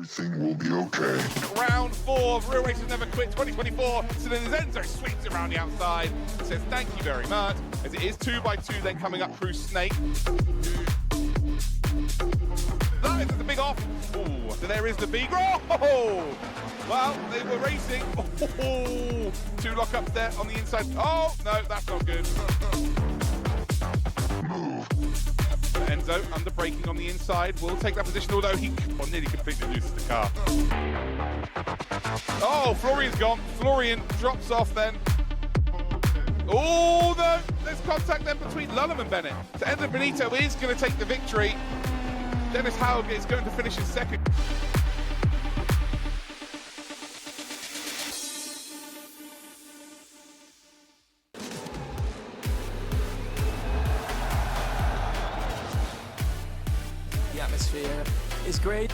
Everything will be okay. Round 4 of Real Racers Never Quit 2024. So then Enzo swings around the outside and says thank you very much. As it is 2x2 then coming up through Snake. That is the big off. Ooh, so there is the big. Oh! Well, they were racing. Oh, 2 lockups there on the inside. Oh, no, that's not good. Move. Enzo under braking on the inside will take that position, although he nearly completely loses the car. Oh, Florian's gone. Florian drops off then. Oh, no, there's contact then between Lullum and Bennett. So Enzo Benito is going to take the victory. Dennis Howard is going to finish in second. The atmosphere is great.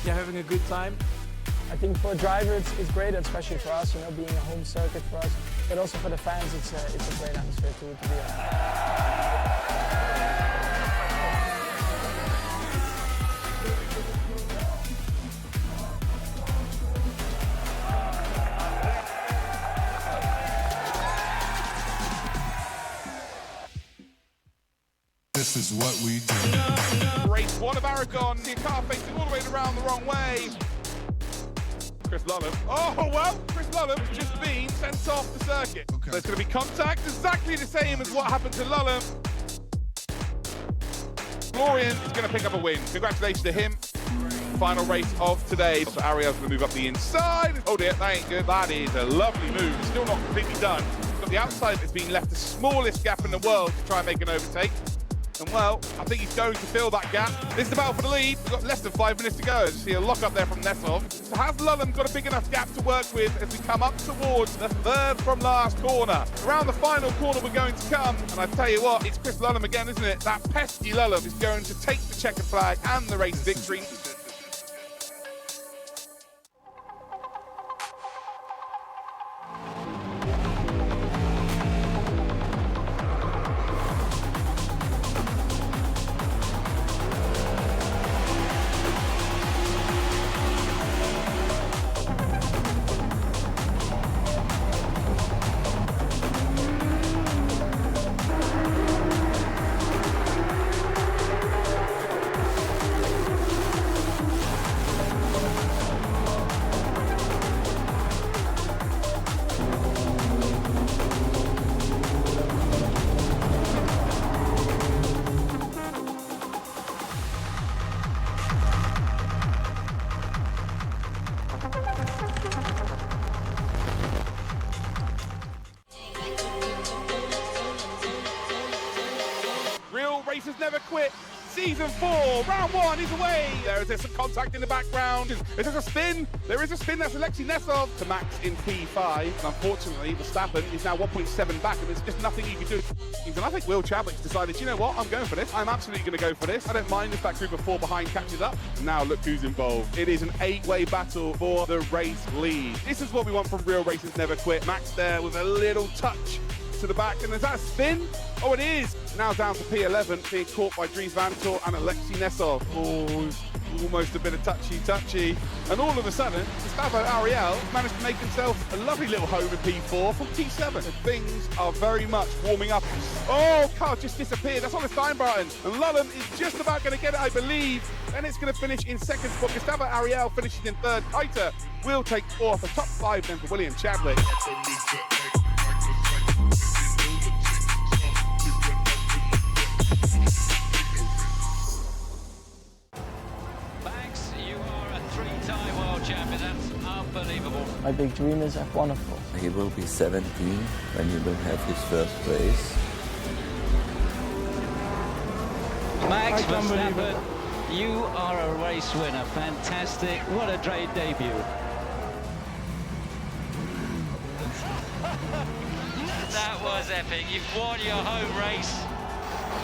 You're having a good time. I think for a driver it's great, especially for us, you know, being a home circuit for us. But also for the fans, it's a great atmosphere to be on. This is what we do. Race 1 of Aragon. The car facing all the way around the wrong way. Chris Lullum. Oh, well, Chris Lullum's just been sent off the circuit. Okay. There's going to be contact, exactly the same as what happened to Lullum. Florian is going to pick up a win. Congratulations to him. Final race of today. So Ariel's going to move up the inside. Oh dear, that ain't good. That is a lovely move. Still not completely done. But the outside has been left the smallest gap in the world to try and make an overtake. And well, I think he's going to fill that gap. This is the battle for the lead. We've got less than 5 minutes to go. See a lock up there from Nesov. So has Lullum got a big enough gap to work with as we come up towards the 3rd from last corner? Around the final corner we're going to come. And I tell you what, it's Chris Lullum again, isn't it? That pesky Lullum is going to take the checkered flag and the race victory. Real Racers Never Quit. Season 4, round 1 is away. There is some contact in the background. Is there a spin? There is a spin. That's Alexei Nesov to Max in P5. And unfortunately, Verstappen is now 1.7 back, and there's just nothing you can do. And I think Will Chadwick's decided, you know what, I'm going for this. I'm absolutely going to go for this. I don't mind if that group of 4 behind catches up. Now look who's involved. It is an 8-way battle for the race lead. This is what we want from Real Racers Never Quit. Max there with a little touch to the back, and is that a spin? Oh, it is. Now down to P11, being caught by Dries Vanator and Alexei Nesov. Oh, almost a bit of touchy. And all of a sudden, Gustavo Ariel managed to make himself a lovely little home in P4 from P7. So things are very much warming up. Oh, car just disappeared. That's Oliver Steinbratton. And Lullum is just about going to get it, I believe. And it's going to finish in second spot. Gustavo Ariel finishes in 3rd. Kiter will take 4th. The top 5 then for William Chadwick. Champion, that's unbelievable. My big dream is F1, of course. He will be 17 when he will have his first race. Max Verstappen, you are a race winner. Fantastic. What a great debut. That was epic. You've won your home race.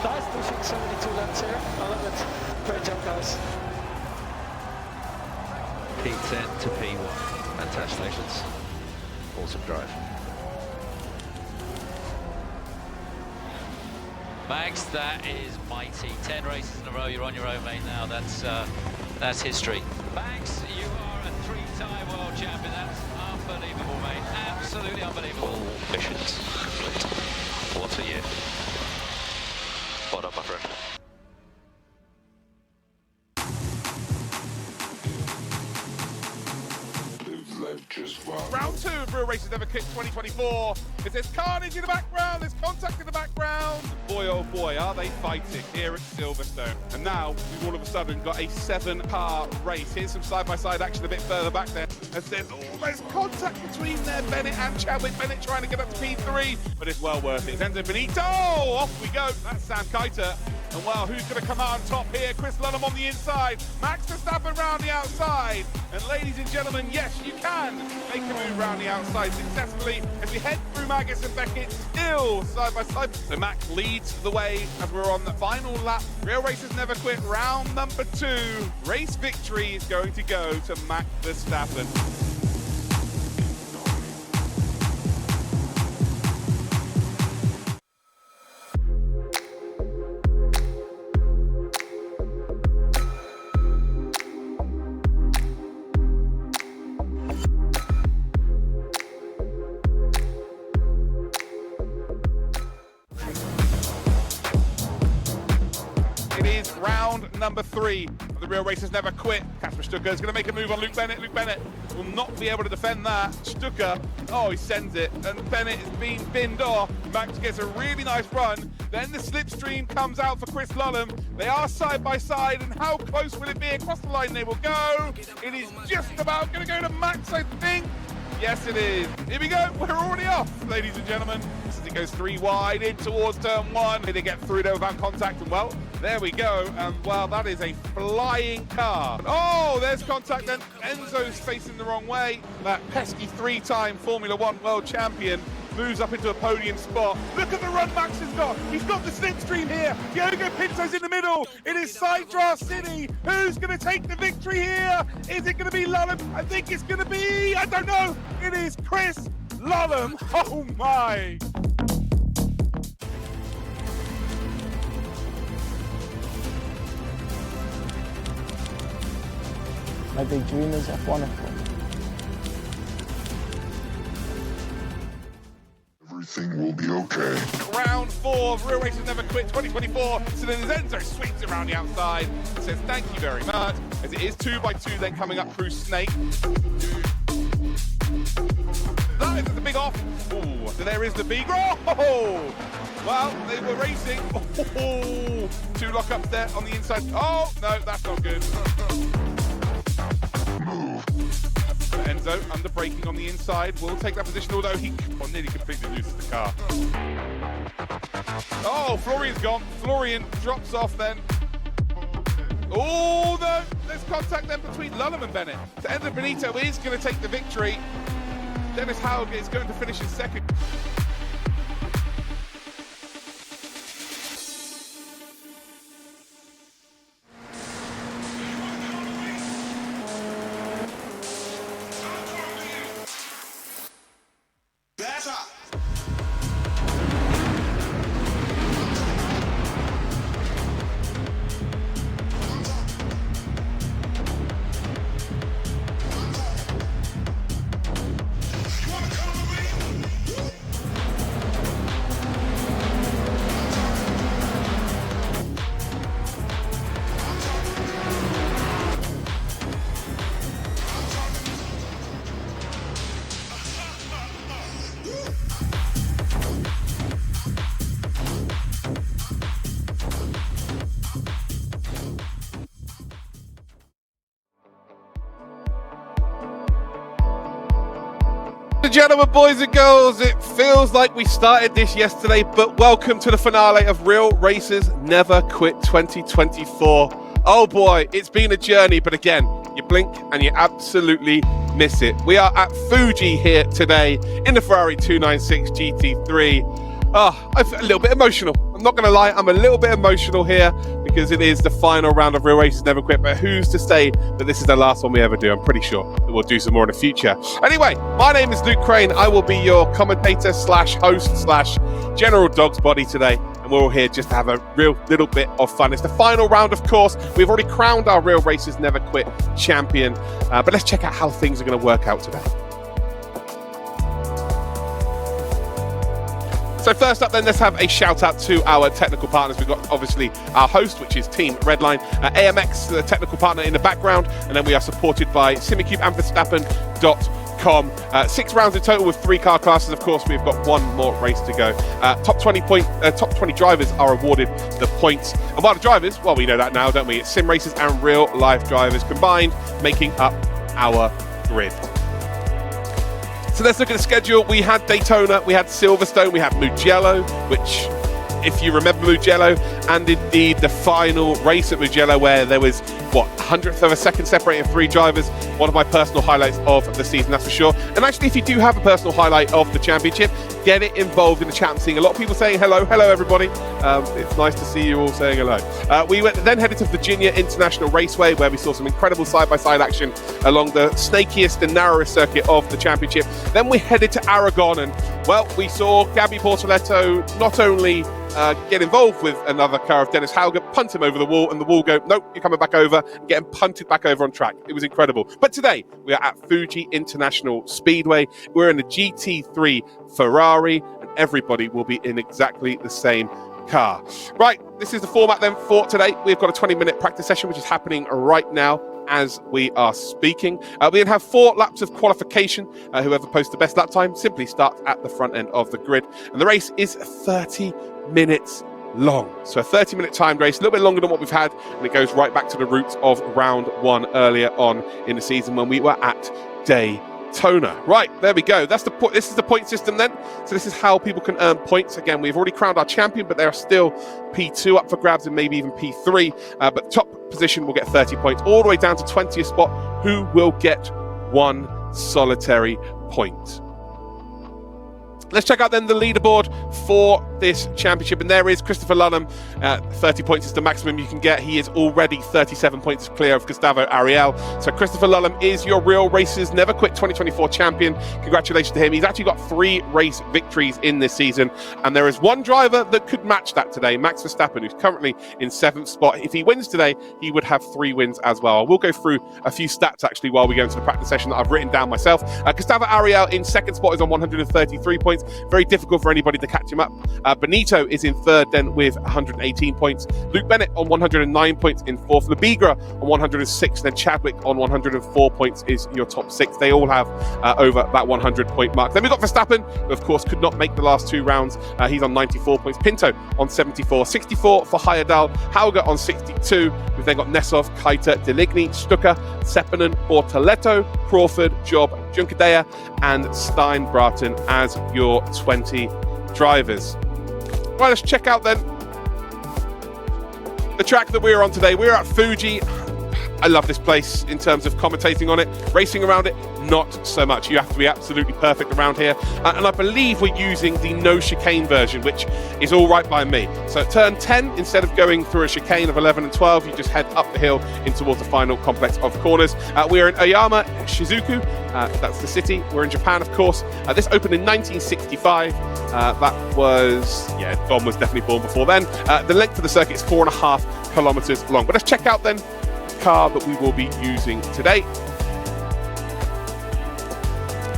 Nice pushing 72 laps here. I love it. Great job, guys. P10 to P1. Congratulations. Awesome drive. Max, that is mighty. 10 races in a row. You're on your own, mate, now. That's history. Max, you three-time world champion. That's unbelievable, mate. Absolutely unbelievable. All missions complete. What a year. Well done, my friend. Round 2 of Real Races Never Quit 2024. There's carnage in the background, there's contact in the background. Boy, oh boy, are they fighting here at Silverstone. And now we've all of a sudden got a 7-car race. Here's some side-by-side action a bit further back there. As there's almost contact between there, Bennett and Chadwick. Bennett trying to get up to P3, but it's well worth it. Enzo Benito, off we go. That's Sam Kiter. And well, who's going to come out on top here? Chris Lunham on the inside, Max Verstappen round the outside. And ladies and gentlemen, yes, you can make a move round the outside successfully as we head through Magus and Beckett, still side by side. So Max leads the way as we're on the final lap. Real Races Never Quit, round number 2. Race victory is going to go to Max Verstappen. It is round number 3 of the Real Races Never Quit. Kasper Stucker is going to make a move on Luke Bennett. Luke Bennett will not be able to defend that. Stucker, oh, he sends it, and Bennett is being binned off. Max gets a really nice run. Then the slipstream comes out for Chris Lunham. They are side by side, and how close will it be? Across the line they will go. It is just about going to go to Max, I think. Yes, it is. Here we go. We're already off, ladies and gentlemen. As it goes 3 wide in towards turn 1. Did they get through there without contact? And well, there we go. And well, that is a flying car. Oh, there's contact. Then Enzo's facing the wrong way. That pesky 3-time Formula 1 world champion moves up into a podium spot. Look at the run Max has got. He's got the slipstream here. Diogo Pinto's in the middle. It is Sidra City. Who's going to take the victory here? Is it going to be Lunham? I think it's going to be, I don't know. It is Chris Lunham. Oh my. My big dream is F1, of course. Everything will be okay. Round 4 of Real Races Never Quit 2024. So then Enzo swings around the outside and says thank you very much. As it is 2 by 2 then coming up through Snake. That is the big off. Ooh, so there is the big oh! Well, they were racing. Oh, 2 lockups there on the inside. Oh, no, that's not good. Enzo under braking on the inside will take that position, although he nearly completely loses the car. Oh, Florian's gone. Florian drops off then. Oh, no, there's contact then between Lunham and Bennett. So Enzo Benito is going to take the victory. Dennis Hauge is going to finish in second. Ladies and gentlemen, boys and girls, it feels like we started this yesterday, but welcome to the finale of Real Races Never Quit 2024. Oh boy, it's been a journey, but again, you blink and you absolutely miss it. We are at Fuji here today in the Ferrari 296 GT3. I'm a little bit emotional. I'm not going to lie, I'm a little bit emotional here because it is the final round of Real Races Never Quit, but who's to say that this is the last one we ever do? I'm pretty sure that we'll do some more in the future. Anyway, my name is Luke Crane. I will be your commentator slash host slash general dog's body today. And and we're all here just to have a real little bit of fun. It's the final round, of course. We've already crowned our Real Racers Never Quit champion, but let's check out how things are going to work out today. So first up then, let's have a shout out to our technical partners. We've got obviously our host, which is Team Redline, AMX, the technical partner in the background, and then we are supported by Simicube and Verstappen.com. 6 rounds in total with 3 car classes. Of course, we've got one more race to go. Top 20 drivers are awarded the points. And while the drivers, well, we know that now, don't we? It's sim racers and real life drivers combined, making up our grid. So let's look at the schedule. We had Daytona, we had Silverstone, we had Mugello, which, if you remember Mugello, and indeed the final race at Mugello where there was, what, 100th of a second separating 3 drivers. One of my personal highlights of the season, that's for sure. And actually, if you do have a personal highlight of the championship, get it involved in the chat. I'm seeing a lot of people saying hello. Hello, everybody. It's nice to see you all saying hello. We then headed to Virginia International Raceway, where we saw some incredible side-by-side action along the snakiest and narrowest circuit of the championship. Then we headed to Aragon, and, well, we saw Gabby Bortoletto not only get involved with another car of Dennis Hauger, punt him over the wall, and the wall go, nope, you're coming back over, and get him punted back over on track. It was incredible. But today, we are at Fuji International Speedway. We're in a GT3 Ferrari, and everybody will be in exactly the same car. Right, this is the format then for today. We've got a 20-minute practice session, which is happening right now as we are speaking. We then have 4 laps of qualification. Whoever posts the best lap time simply starts at the front end of the grid. And the race is 30 minutes long. So a 30-minute timed race, a little bit longer than what we've had, and it goes right back to the roots of round 1 earlier on in the season when we were at Daytona. Right, there we go. This is the point system then. So this is how people can earn points. Again, we've already crowned our champion, but there are still P2 up for grabs and maybe even P3. But top position will get 30 points, all the way down to 20th spot, who will get 1 solitary point. Let's check out then the leaderboard for this championship, and there is Christopher Lunham. 30 points is the maximum you can get. He is already 37 points clear of Gustavo Ariel. So Christopher Lunham is your Real Racers Never Quit 2024 champion. Congratulations to him. He's actually got 3 race victories in this season, and there is one driver that could match that today, Max Verstappen, who's currently in 7th spot. If he wins today, he would have 3 wins as well. We'll go through a few stats actually while we go into the practice session that I've written down myself. Gustavo Ariel in 2nd spot is on 133 points. Very difficult for anybody to catch him up. Benito is in 3rd then with 118 points. Luke Bennett on 109 points in 4th. Lebigra on 106. Then Chadwick on 104 points is your top 6. They all have over that 100 point mark. Then we've got Verstappen, who of course could not make the last 2 rounds. He's on 94 points. Pinto on 74. 64 for Heyerdahl. Hauger on 62. We've then got Nessov, Keiter, Deligny, Stucker, Seppanen, Bortoletto, Crawford, Job, Junkadea, and Steinbraten as your 20 drivers. Right, let's check out then the track that we're on today. We're at Fuji. I love this place in terms of commentating on it. Racing around it, not so much. You have to be absolutely perfect around here. And I believe we're using the no chicane version, which is all right by me. So at turn 10, instead of going through a chicane of 11 and 12, you just head up the hill in towards the final complex of corners. We're in Oyama, Shizuku. That's the city. We're in Japan, of course. This opened in 1965. That was, yeah, Dom was definitely born before then. The length of the circuit is 4.5 kilometers long. But let's check out then car that we will be using today.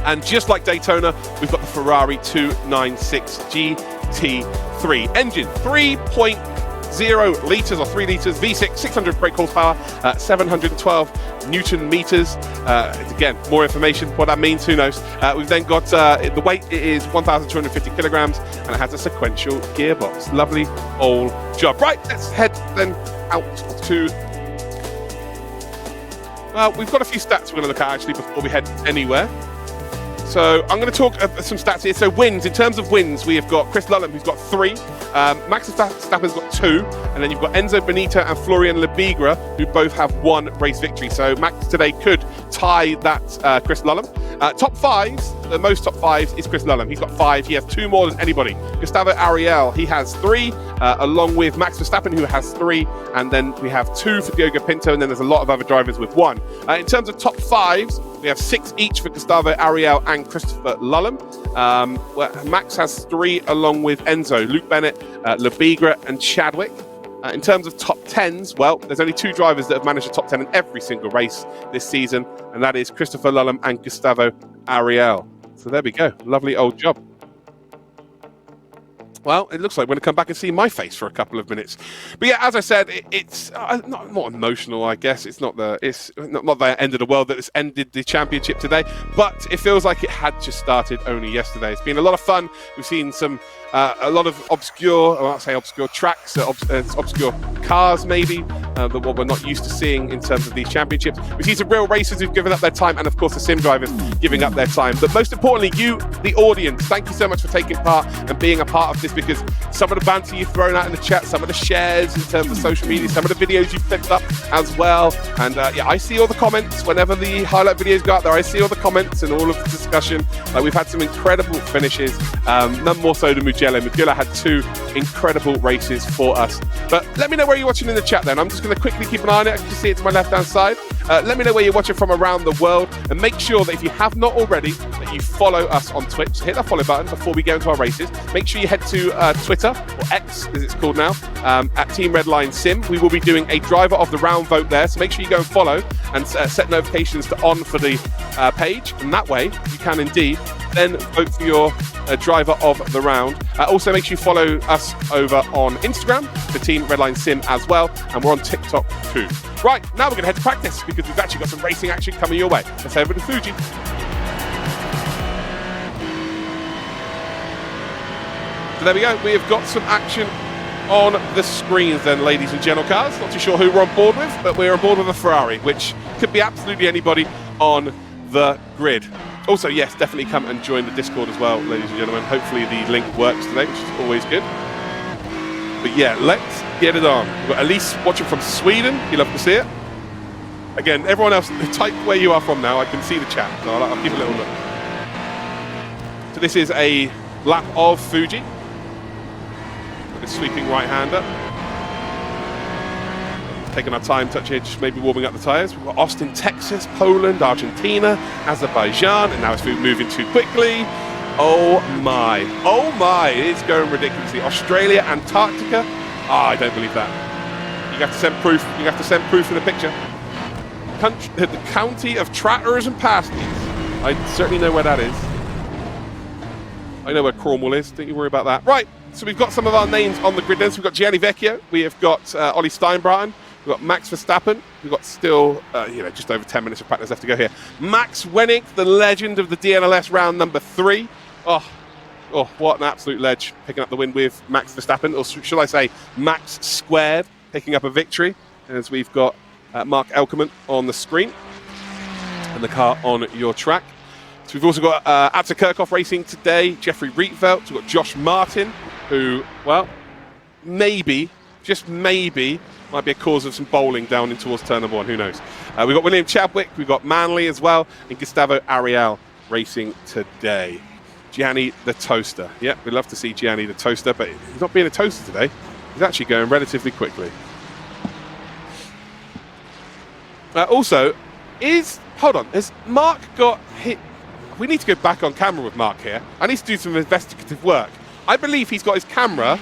And just like Daytona, we've got the Ferrari 296 GT3 engine, 3.0 litres or 3 litres V6, 600 brake horsepower, 712 Newton meters. Again, more information, what that means, who knows. We've then got the weight, it is 1,250 kilograms, and it has a sequential gearbox. Lovely old job. Right, let's head then out to... Well, we've got a few stats we're going to look at actually before we head anywhere. So I'm going to talk some stats here. So wins, in terms of wins, we have got Chris Lunham, who's got 3. Max Verstappen's got 2. And then you've got Enzo Benito and Florian Lebigra, who both have 1 race victory. So Max today could tie that Chris Lunham. Top 5s, the most top 5s is Chris Lunham. He's got 5. He has 2 more than anybody. Gustavo Ariel, he has 3, along with Max Verstappen, who has 3. And then we have 2 for Diogo Pinto, and then there's a lot of other drivers with 1. In terms of top 5s, we have 6 each for Gustavo Ariel and Christopher Lunham. Where Max has 3 along with Enzo, Luke Bennett, Lebigra and Chadwick. In terms of top 10s, well, there's only 2 drivers that have managed a top 10 in every single race this season, and that is Christopher Lullum and Gustavo Ariel. So there we go. Lovely old job. Well, it looks like we're going to come back and see my face for a couple of minutes. But yeah, as I said, it's not emotional, I guess. It's not the end of the world that it's ended the championship today, but it feels like it had just started only yesterday. It's been a lot of fun. We've seen a lot of obscure, I won't say obscure tracks, obscure cars maybe, what we're not used to seeing in terms of these championships. We see some real racers who've given up their time, and of course the sim drivers giving up their time. But most importantly, you, the audience, thank you so much for taking part and being a part of this, because some of the banter you've thrown out in the chat, some of the shares in terms of social media, some of the videos you've picked up as well. And yeah, I see all the comments whenever the highlight videos go out there. I see all the comments and all of the discussion. We've had some incredible finishes, none more so than Mugello. Mugello had 2 incredible races for us. But let me know where you're watching in the chat then. I'm just going to quickly keep an eye on it. I can just see it to my left-hand side. Let me know where you're watching from around the world, and make sure that if you have not already, that you follow us on Twitch. So hit that follow button before we go into our races. Make sure you head to Twitter, or X as it's called now, at Team Redline Sim. We will be doing a driver of the round vote there, so make sure you go and follow and set notifications to on for the page, and that way you can indeed then vote for your driver of the round. Also, make sure you follow us over on Instagram, the Team Redline Sim as well, and we're on TikTok too. Right, now we're going to head to practice, because we've actually got some racing action coming your way. Let's head over to Fuji. So there we go, we have got some action on the screens then, ladies and gentle cars. Not too sure who we're on board with, but we're on board with a Ferrari, which could be absolutely anybody on the grid. Also, yes, definitely come and join the Discord as well, ladies and gentlemen. Hopefully the link works today, which is always good. But yeah, let's get it on. We've got Elise watching from Sweden. You love to see it. Again, everyone else, type where you are from now. I can see the chat, so I'll give a little look. So this is a lap of Fuji. With a sweeping right-hander. Taking our time, touching it, just maybe warming up the tyres. We've got Austin, Texas, Poland, Argentina, Azerbaijan, and now it's moving too quickly. Oh my, it's going ridiculously. Australia, Antarctica. I don't believe that. You have to send proof. You have to send proof in the picture. The county of Tratters and Pasties. I certainly know where that is. I know where Cornwall is. Don't you worry about that. Right. So we've got some of our names on the grid then. So we've got Gianni Vecchio. We have got Ollie Steinbratton. We've got Max Verstappen. We've got still, just over 10 minutes of practice left to go here. Max Wennick, the legend of the DNLS round number 3. Oh, what an absolute ledge, picking up the win with Max Verstappen, or should I say Max Squared, picking up a victory, as we've got Mark Elkerman on the screen and the car on your track. So we've also got Atze Kirchhoff racing today, Jeffrey Rietveld. We've got Josh Martin, who, well, maybe, just maybe, might be a cause of some bowling down in towards turn number 1, who knows. We've got William Chadwick, we've got Manley as well, and Gustavo Ariel racing today. Gianni the Toaster. Yeah, we'd love to see Gianni the Toaster, but he's not being a toaster today. He's actually going relatively quickly. Also, has Mark got hit? We need to go back on camera with Mark here. I need to do some investigative work. I believe he's got his camera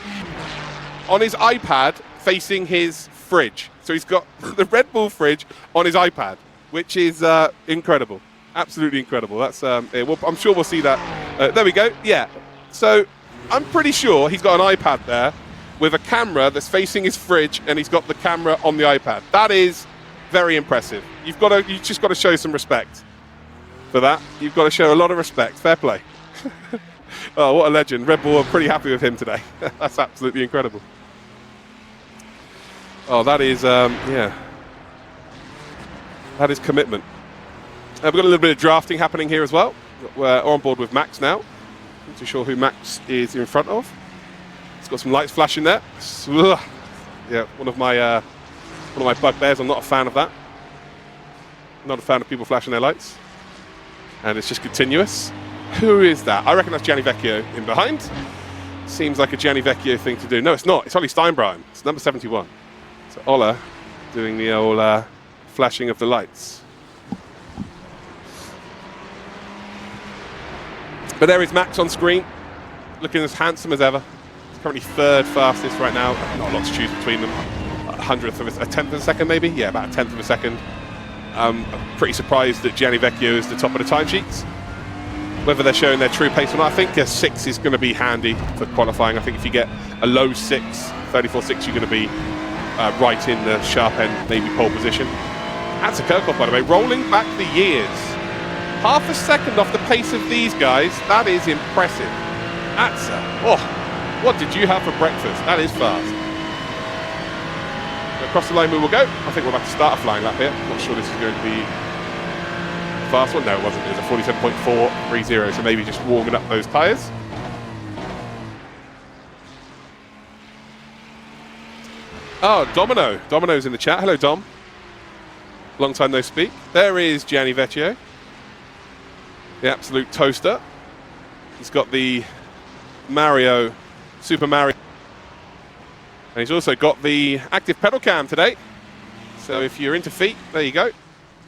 on his iPad facing his fridge. So he's got the Red Bull fridge on his iPad, which is incredible. Absolutely incredible. That's I'm sure we'll see that. There we go. Yeah. So I'm pretty sure he's got an iPad there with a camera that's facing his fridge, and he's got the camera on the iPad. That is very impressive. You've just got to show some respect for that. You've got to show a lot of respect. Fair play. Oh, what a legend. Red Bull are pretty happy with him today. That's absolutely incredible. Oh, that is, yeah. That is commitment. We've got a little bit of drafting happening here as well. We're on board with Max now. Not too sure who Max is in front of. It's got some lights flashing there. Yeah, one of my bugbears. I'm not a fan of that. Not a fan of people flashing their lights. And it's just continuous. Who is that? I reckon that's Gianni Vecchio in behind. Seems like a Gianni Vecchio thing to do. No, it's not. It's Ollie Steinbratton. It's number 71. So Ola doing the old flashing of the lights. But there is Max on screen, looking as handsome as ever. He's currently third fastest right now. Not a lot to choose between them. A tenth of a second maybe? Yeah, about a tenth of a second. I'm pretty surprised that Gianni Vecchio is the top of the timesheets. Whether they're showing their true pace or not, I think a 6 is going to be handy for qualifying. I think if you get a low 6, 34.6, you're going to be right in the sharp end, maybe pole position. That's a Kirchhoff, by the way, rolling back the years. Half a second off the pace of these guys. That is impressive. That's what did you have for breakfast? That is fast. Across the line we will go. I think we're about to start a flying lap here. Not sure this is going to be a fast one. No, it wasn't. It was a 47.430, so maybe just warming up those tyres. Oh, Domino. Domino's in the chat. Hello, Dom. Long time no speak. There is Gianni Vecchio, the absolute toaster. He's got the Mario, Super Mario. And he's also got the active pedal cam today. So if you're into feet, there you go. If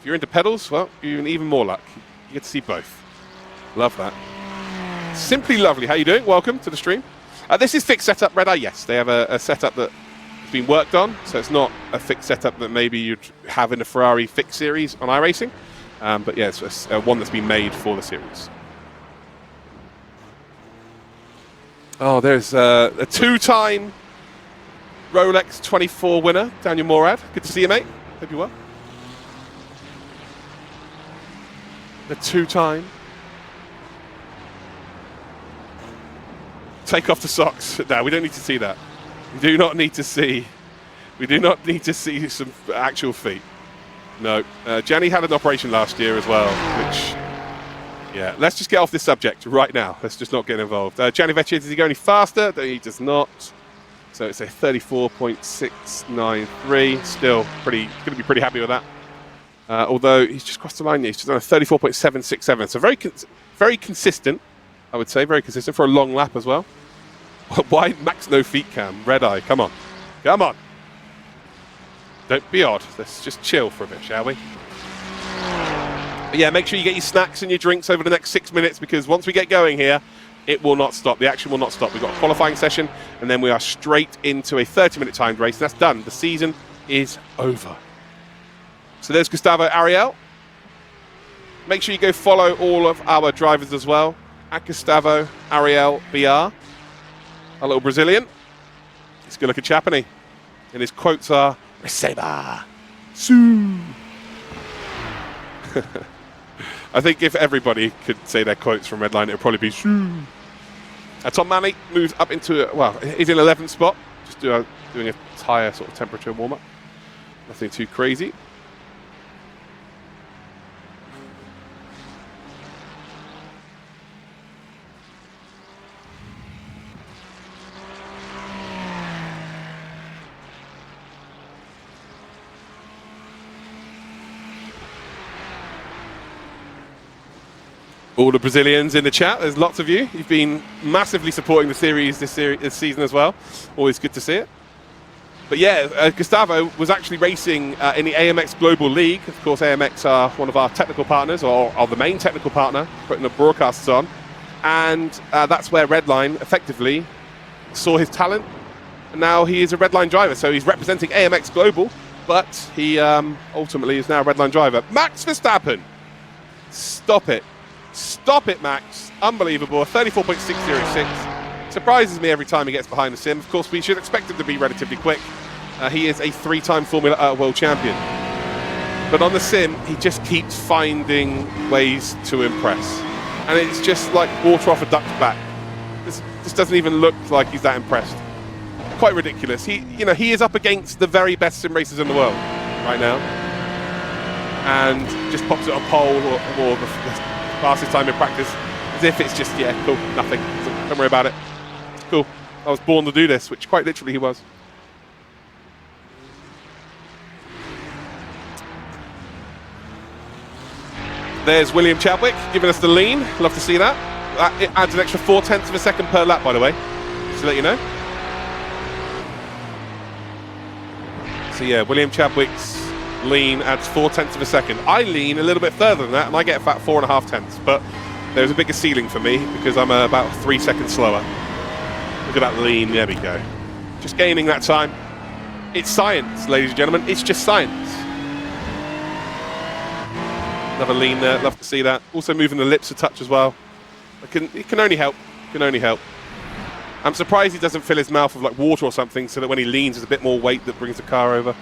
you're into pedals, well, you're even more luck. You get to see both. Love that. Simply lovely. How you doing? Welcome to the stream. This is fixed setup, Red Eye. Yes, they have a setup that has been worked on. So it's not a fixed setup that maybe you'd have in the Ferrari fixed series on iRacing. But yeah, it's one that's been made for the series. Oh, there's a two-time Rolex 24 winner, Daniel Morad. Good to see you, mate. Hope you're well. The two-time. Take off the socks. No, we don't need to see that. We do not need to see. We do not need to see some actual feet. No. Gianni had an operation last year as well, which, yeah. Let's just get off this subject right now. Let's just not get involved. Gianni Vecchio, does he go any faster? No, he does not. So it's a 34.693. Still going to be pretty happy with that. Although he's just crossed the line. He's just done a 34.767. So very consistent, I would say. Very consistent for a long lap as well. Why Max no feet cam? Red Eye, come on. Come on. Don't be odd. Let's just chill for a bit, shall we? But yeah, make sure you get your snacks and your drinks over the next 6 minutes, because once we get going here, it will not stop. The action will not stop. We've got a qualifying session, and then we are straight into a 30-minute timed race. That's done. The season is over. So there's Gustavo Ariel. Make sure you go follow all of our drivers as well. At Gustavo Ariel BR. Our little Brazilian. He's good looking chap, isn't he? And his quotes are, Receba. Su. I think if everybody could say their quotes from Redline, it would probably be Su. Tom Manley moves up into, well, he's in 11th spot. Just doing a tyre sort of temperature warm-up. Nothing too crazy. All the Brazilians in the chat, there's lots of you. You've been massively supporting the series this season as well. Always good to see it. But yeah, Gustavo was actually racing in the AMX Global League. Of course, AMX are one of our technical partners, or are the main technical partner, putting the broadcasts on. And that's where Redline effectively saw his talent. And now he is a Redline driver. So he's representing AMX Global, but he ultimately is now a Redline driver. Max Verstappen. Stop it. Stop it, Max. Unbelievable. A 34.606. Surprises me every time he gets behind the sim. Of course, we should expect him to be relatively quick. He is a 3-time Formula World Champion. But on the sim, he just keeps finding ways to impress. And it's just like water off a duck's back. This doesn't even look like he's that impressed. Quite ridiculous. He is up against the very best sim racers in the world right now. And just pops it on pole or the fastest time in practice, as if it's just, yeah, cool, nothing. Don't worry about it. It's cool. I was born to do this, which quite literally he was. There's William Chadwick giving us the lean. Love to see that. It adds an extra 0.4 of a second per lap, by the way, just to let you know. So yeah, William Chadwick's lean adds 0.4 of a second. I lean a little bit further than that, and I get about 4.5 tenths. But there's a bigger ceiling for me because I'm about 3 seconds slower. Look at that lean, there we go. Just gaining that time. It's science, ladies and gentlemen, it's just science. Another lean there, love to see that. Also moving the lips a touch as well. It can only help, I'm surprised he doesn't fill his mouth with like water or something so that when he leans there's a bit more weight that brings the car over.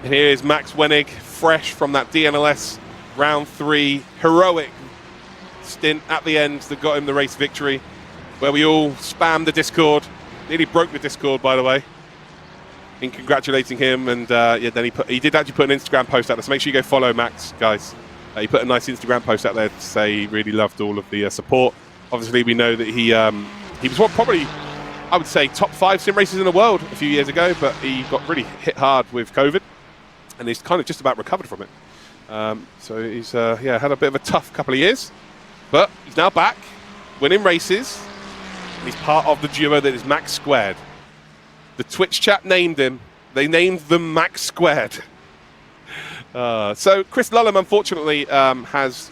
And here is Max Wenig, fresh from that DNLS round 3 heroic stint at the end that got him the race victory, where we all spammed the Discord. Nearly broke the Discord, by the way, in congratulating him. And yeah, then he did actually put an Instagram post out there, so make sure you go follow Max, guys. He put a nice Instagram post out there to say he really loved all of the support. Obviously, we know that he was probably, I would say, top 5 sim racers in the world a few years ago, but he got really hit hard with COVID, and he's kind of just about recovered from it. So he's yeah, had a bit of a tough couple of years, but he's now back, winning races. He's part of the duo that is Max Squared. The Twitch chat named him. They named them Max Squared. So Chris Lullum, unfortunately, has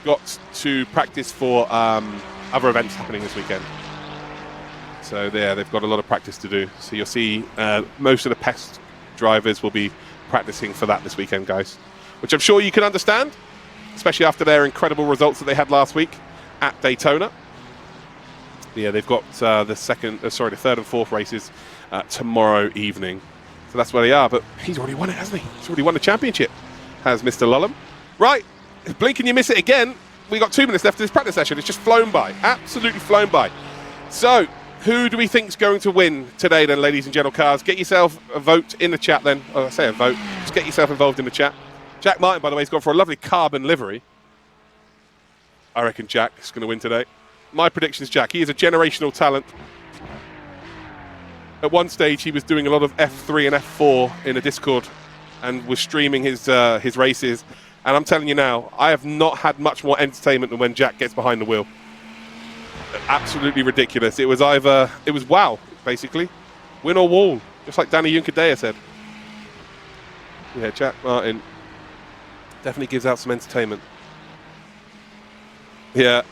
got to practice for other events happening this weekend. So there, they've got a lot of practice to do. So you'll see most of the pest drivers will be practicing for that this weekend, guys, which I'm sure you can understand, especially after their incredible results that they had last week at Daytona. Yeah, they've got the third and fourth races tomorrow evening. So that's where they are, but he's already won it, hasn't he? He's already won the championship, has Mr. Lullum. Right, blink and you miss it again. We got 2 minutes left of this practice session. It's just flown by, absolutely flown by. So, who do we think is going to win today then, ladies and gentle cars? Get yourself a vote in the chat then. Oh, I say a vote. Just get yourself involved in the chat. Jack Martin, by the way, has gone for a lovely carbon livery. I reckon Jack is going to win today. My prediction is Jack. He is a generational talent. At one stage, he was doing a lot of F3 and F4 in a Discord and was streaming his races. And I'm telling you now, I have not had much more entertainment than when Jack gets behind the wheel. Absolutely ridiculous. It was wow, basically. Win or wall, just like Danny Juncadea said. Yeah, Jack Martin definitely gives out some entertainment. Yeah,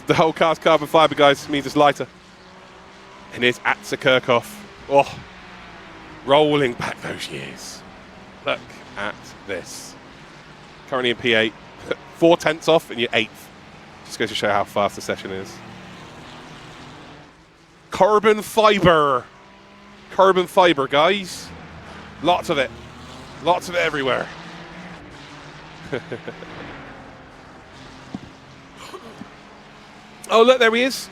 the whole car's carbon fiber, guys, means it's lighter. And here's Atza Kirchhoff. Oh, rolling back those years. Look at this. Currently in P8, 4 tenths off and you're 8th. Just goes to show how fast the session is. Carbon fiber, guys. Lots of it everywhere. Oh, look, there he is.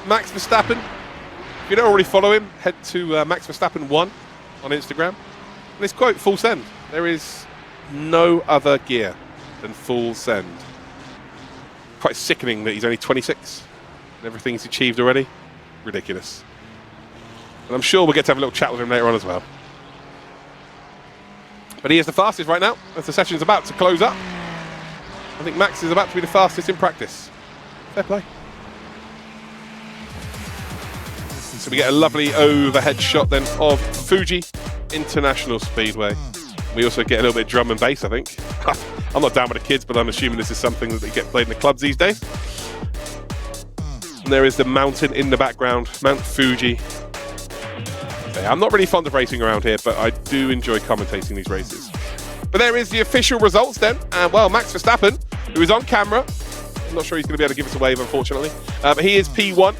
Max Verstappen. If you don't already follow him, head to Max Verstappen 1 on Instagram. And this quote, full send. There is no other gear than full send. Quite sickening that he's only 26 and everything he's achieved already. Ridiculous. And I'm sure we'll get to have a little chat with him later on as well. But he is the fastest right now as the session's about to close up. I think Max is about to be the fastest in practice. Fair play. So we get a lovely overhead shot then of Fuji International Speedway. We also get a little bit of drum and bass, I think. I'm not down with the kids, but I'm assuming this is something that they get played in the clubs these days. And there is the mountain in the background, Mount Fuji. Okay, I'm not really fond of racing around here, but I do enjoy commentating these races. But there is the official results then. And well, Max Verstappen, who is on camera. I'm not sure he's going to be able to give us a wave, unfortunately. But he is P1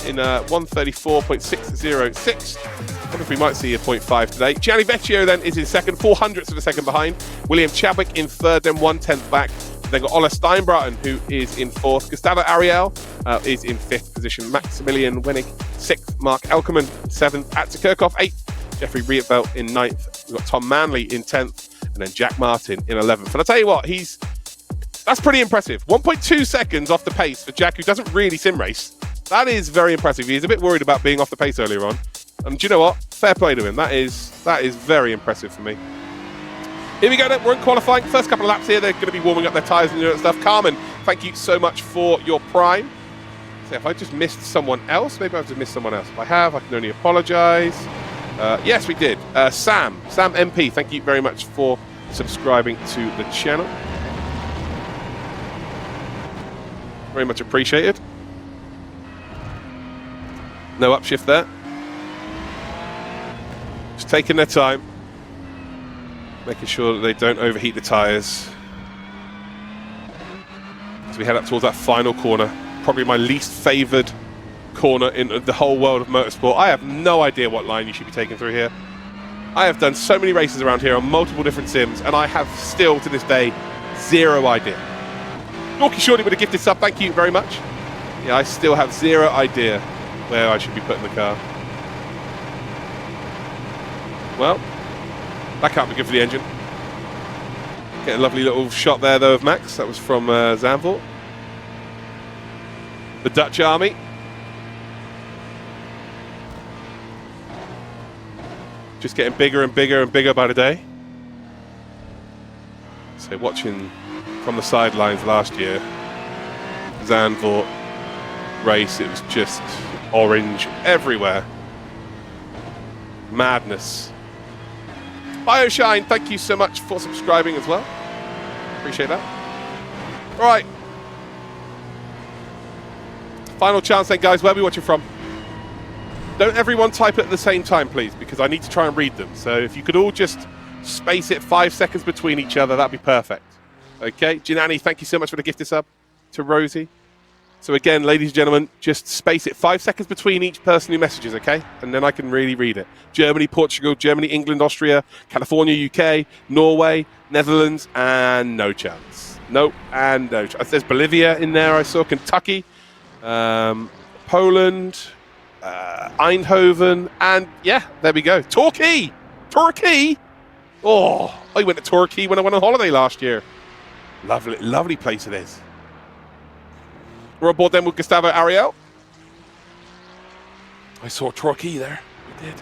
in 134.606. I wonder if we might see a 0.5 today. Gianni Vecchio then is in second, 0.04 of a second behind. William Chadwick in third, then 1/10 back. Then got Ola Steinbraten, who is in fourth. Gustavo Ariel is in fifth position. Maximilian Wenig, sixth. Mark Elkerman, seventh. Atza Kirchhoff, eighth. Jeffrey Rietveld in ninth. We've got Tom Manley in 10th. And then Jack Martin in 11th. And I'll tell you what, that's pretty impressive. 1.2 seconds off the pace for Jack, who doesn't really sim race. That is very impressive. He's a bit worried about being off the pace earlier on. And do you know what? Fair play to him. That is very impressive for me. Here we go then. We're in qualifying. First couple of laps here. They're going to be warming up their tyres and doing that stuff. Carmen, thank you so much for your prime. So if I just missed someone else, maybe I've just missed someone else. If I have, I can only apologise. Yes, we did. Sam MP, thank you very much for subscribing to the channel. Very much appreciated. No upshift there. Just taking their time. Making sure that they don't overheat the tyres. As we head up towards that final corner. Probably my least favoured corner in the whole world of motorsport. I have no idea what line you should be taking through here. I have done so many races around here on multiple different sims, and I have still, to this day, zero idea. Norky Shorty with a gifted sub, thank you very much. Yeah, I still have zero idea where I should be putting the car. Well, that can't be good for the engine. Get a lovely little shot there, though, of Max. That was from Zandvoort. The Dutch Army. Just getting bigger and bigger and bigger by the day. So watching from the sidelines last year, Zandvoort race, it was just orange everywhere. Madness. Bioshine, thank you so much for subscribing as well. Appreciate that. All right. Final chance then, guys. Where are we watching from? Don't everyone type it at the same time, please, because I need to try and read them. So if you could all just space it 5 seconds between each other, that'd be perfect. Okay, Jinani, thank you so much for the gifted sub to Rosie. So again, ladies and gentlemen, just space it 5 seconds between each person who messages, okay? And then I can really read it. Germany, Portugal, Germany, England, Austria, California, UK, Norway, Netherlands, and no chance. Nope, and no chance. There's Bolivia in there, I saw, Kentucky, Poland, Eindhoven, and yeah, there we go. Turkey! Turkey! Oh, I went to Turkey when I went on holiday last year. Lovely, lovely place it is. We're on board then with Gustavo Ariel. I saw Turkey there. I did.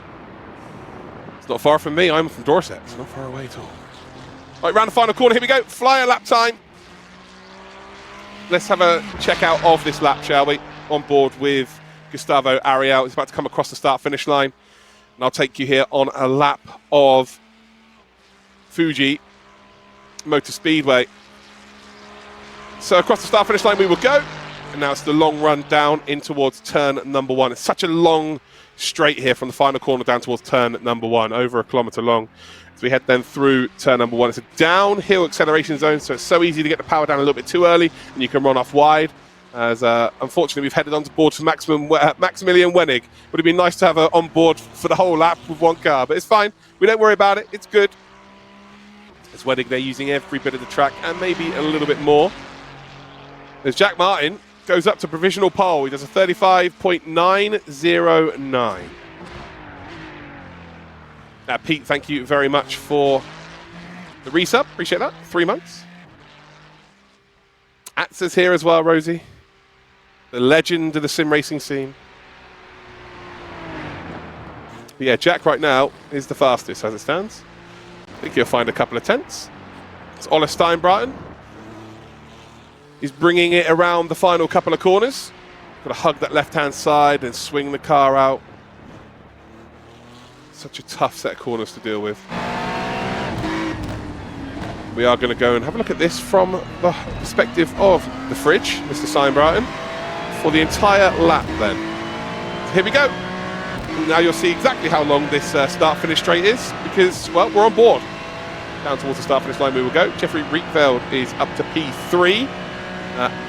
It's not far from me. I'm from Dorset. It's not far away at all. All right, round the final corner. Here we go. Flyer lap time. Let's have a check out of this lap, shall we? On board with Gustavo Ariel. He's about to come across the start-finish line. And I'll take you here on a lap of Fuji Motor Speedway. So across the start-finish line we will go. And now it's the long run down in towards turn number 1. It's such a long straight here from the final corner down towards turn number 1, over a kilometre long. As we head then through turn number 1, it's a downhill acceleration zone, so it's so easy to get the power down a little bit too early, and you can run off wide. As unfortunately we've headed onto board for Maximilian Wenig. Would have been nice to have her on board for the whole lap with one car, but it's fine. We don't worry about it. It's good. As Wenig, they're using every bit of the track and maybe a little bit more. As Jack Martin goes up to provisional pole. He does a 35.909. Pete, thank you very much for the resub. Appreciate that. 3 months. Atza's here as well, Rosie. The legend of the sim racing scene. But yeah, Jack right now is the fastest as it stands. I think he'll find a couple of tenths. It's Ola Steinbraten. He's bringing it around the final couple of corners. Got to hug that left-hand side and swing the car out. Such a tough set of corners to deal with. We are going to go and have a look at this from the perspective of the fridge, Mr. Steinbraten, for the entire lap then. So here we go. Now you'll see exactly how long this start-finish straight is, because, well, we're on board. Down towards the start-finish line we will go. Jeffrey Rietveld is up to P3.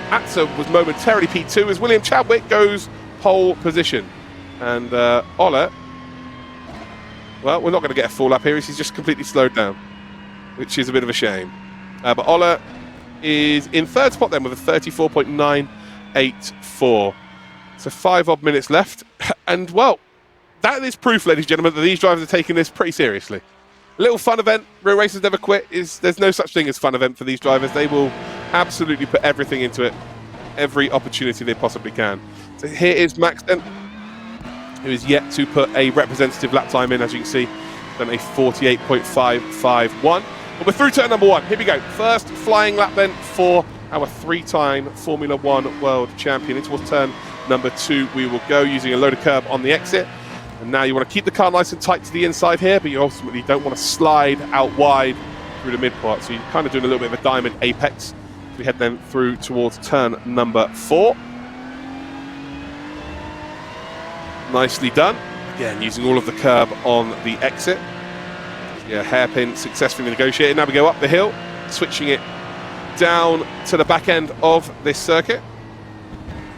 Atza was momentarily P2 as William Chadwick goes pole position. And Ola, well, we're not going to get a full lap here. He's just completely slowed down, which is a bit of a shame. But Ola is in third spot then with a 34.984. So 5 odd minutes left. And, well, that is proof, ladies and gentlemen, that these drivers are taking this pretty seriously. A little fun event. Real Racers Never Quit. There's no such thing as fun event for these drivers. They will absolutely put everything into it, every opportunity they possibly can. So here is Max then, who is yet to put a representative lap time in, as you can see, done a 48.551. But we're through turn number 1. Here we go. First flying lap then for our 3-time Formula 1 world champion. Into turn number 2 we will go, using a loaded curb on the exit. And now you want to keep the car nice and tight to the inside here, but you ultimately don't want to slide out wide through the mid part. So you're kind of doing a little bit of a diamond apex We head then through towards turn number 4. Nicely done. Again, using all of the curb on the exit. Yeah, hairpin successfully negotiated. Now we go up the hill, switching it down to the back end of this circuit.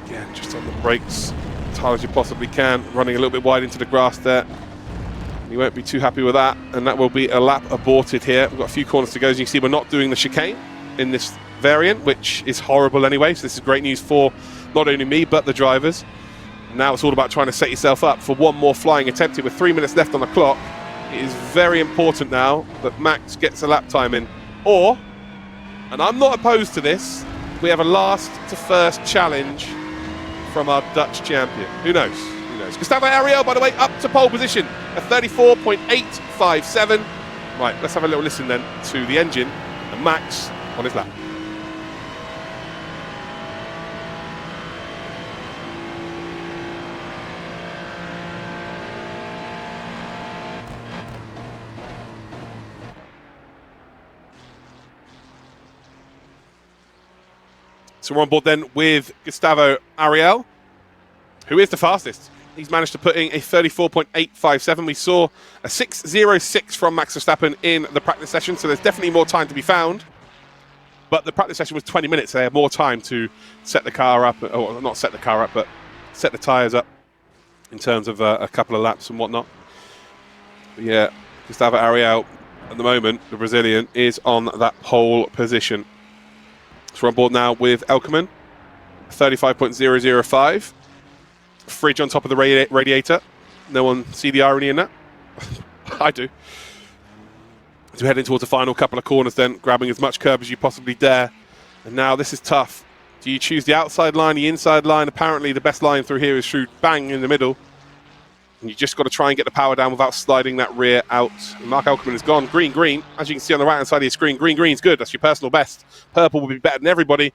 Again, just on the brakes, as hard as you possibly can, running a little bit wide into the grass there. You won't be too happy with that, and that will be a lap aborted here. We've got a few corners to go. As you can see, we're not doing the chicane in this variant, which is horrible anyway, so this is great news for not only me, but the drivers. Now it's all about trying to set yourself up for one more flying attempt with 3 minutes left on the clock. It is very important now that Max gets a lap time in, or, and I'm not opposed to this, we have a last to first challenge from our Dutch champion. Who knows? Who knows? Gustavo Ariel, by the way, up to pole position at 34.857. Right, let's have a little listen then to the engine and Max on his lap. So we're on board then with Gustavo Ariel, who is the fastest. He's managed to put in a 34.857. We saw a 6.06 from Max Verstappen in the practice session, so there's definitely more time to be found. But the practice session was 20 minutes, so they had more time to set the car up, or not set the car up, but set the tyres up in terms of a couple of laps and whatnot. But yeah, Gustavo Ariel, at the moment, the Brazilian, is on that pole position. So we're on board now with Elkerman, 35.005. Fridge on top of the radiator. No one see the irony in that? I do. As we head in towards the final couple of corners then, grabbing as much curb as you possibly dare. And now this is tough. Do you choose the outside line, the inside line? Apparently the best line through here is through bang in the middle. And you just got to try and get the power down without sliding that rear out. And Mark Elkerman is gone. Green, green. As you can see on the right-hand side of your screen, green, green's good. That's your personal best. Purple will be better than everybody.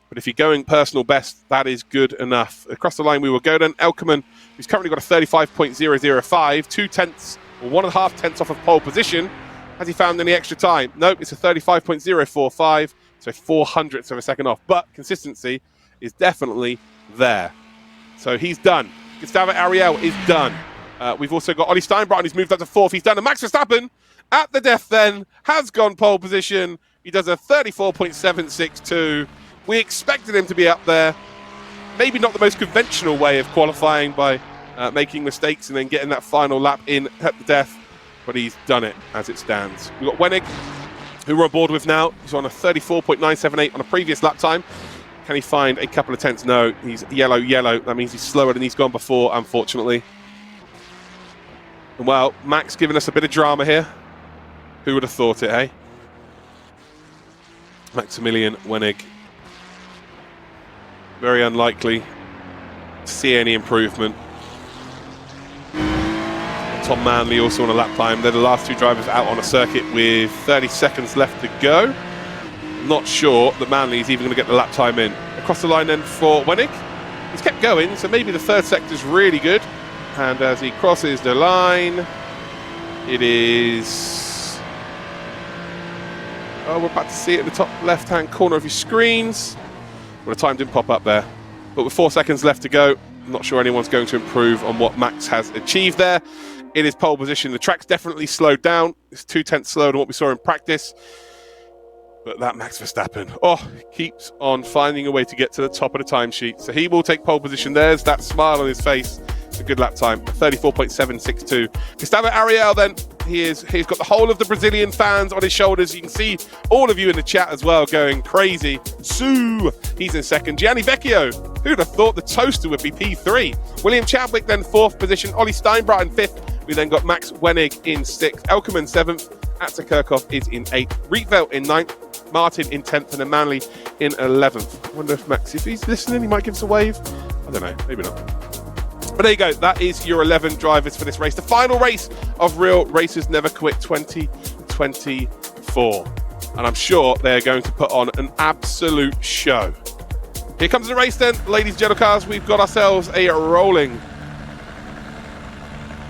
But if you're going personal best, that is good enough. Across the line we will go then. Elkerman, who's currently got a 35.005, 2 tenths, or 1.5 tenths off of pole position. Has he found any extra time? Nope, it's a 35.045, so 0.04 of a second off. But consistency is definitely there. So he's done. Gustavo Ariel is done. We've also got Ollie Steinbrenner, who's moved up to 4th. He's done. And Max Verstappen, at the death then, has gone pole position. He does a 34.762. We expected him to be up there. Maybe not the most conventional way of qualifying by making mistakes and then getting that final lap in at the death. But he's done it as it stands. We've got Wenig, who we're on board with now. He's on a 34.978 on a previous lap time. Can he find a couple of tenths? No, he's yellow, yellow. That means he's slower than he's gone before, unfortunately. And well, Max giving us a bit of drama here. Who would have thought it, eh? Maximilian Wenig. Very unlikely to see any improvement. Tom Manley also on a lap time. They're the last 2 drivers out on a circuit with 30 seconds left to go. Not sure that Manley is even going to get the lap time in. Across the line then for Wenig. He's kept going, so maybe the third sector is really good. And as he crosses the line, it is... Oh, we're about to see it in the top left-hand corner of your screens. Well, the time didn't pop up there. But with 4 seconds left to go, I'm not sure anyone's going to improve on what Max has achieved there. In his pole position, the track's definitely slowed down. It's 2 tenths slower than what we saw in practice. But that Max Verstappen, keeps on finding a way to get to the top of the timesheet. So he will take pole position. There's that smile on his face. It's a good lap time, 34.762. Gustavo Ariel then, he's got the whole of the Brazilian fans on his shoulders. You can see all of you in the chat as well going crazy. Sue, he's in second. Gianni Vecchio, who'd have thought the toaster would be P3? William Chadwick then 4th position. Ollie Steinbrenner in 5th. We then got Max Wenig in 6th. Elkerman 7th. Atze Kirchhoff is in 8th. Rietveld in 9th. Martin in 10th. And then Manley in 11th. I wonder if Max, if he's listening, he might give us a wave. I don't know, maybe not. But there you go, that is your 11 drivers for this race. The final race of Real Racers Never Quit 2024. And I'm sure they're going to put on an absolute show. Here comes the race then, ladies and gentlemen. We've got ourselves a rolling...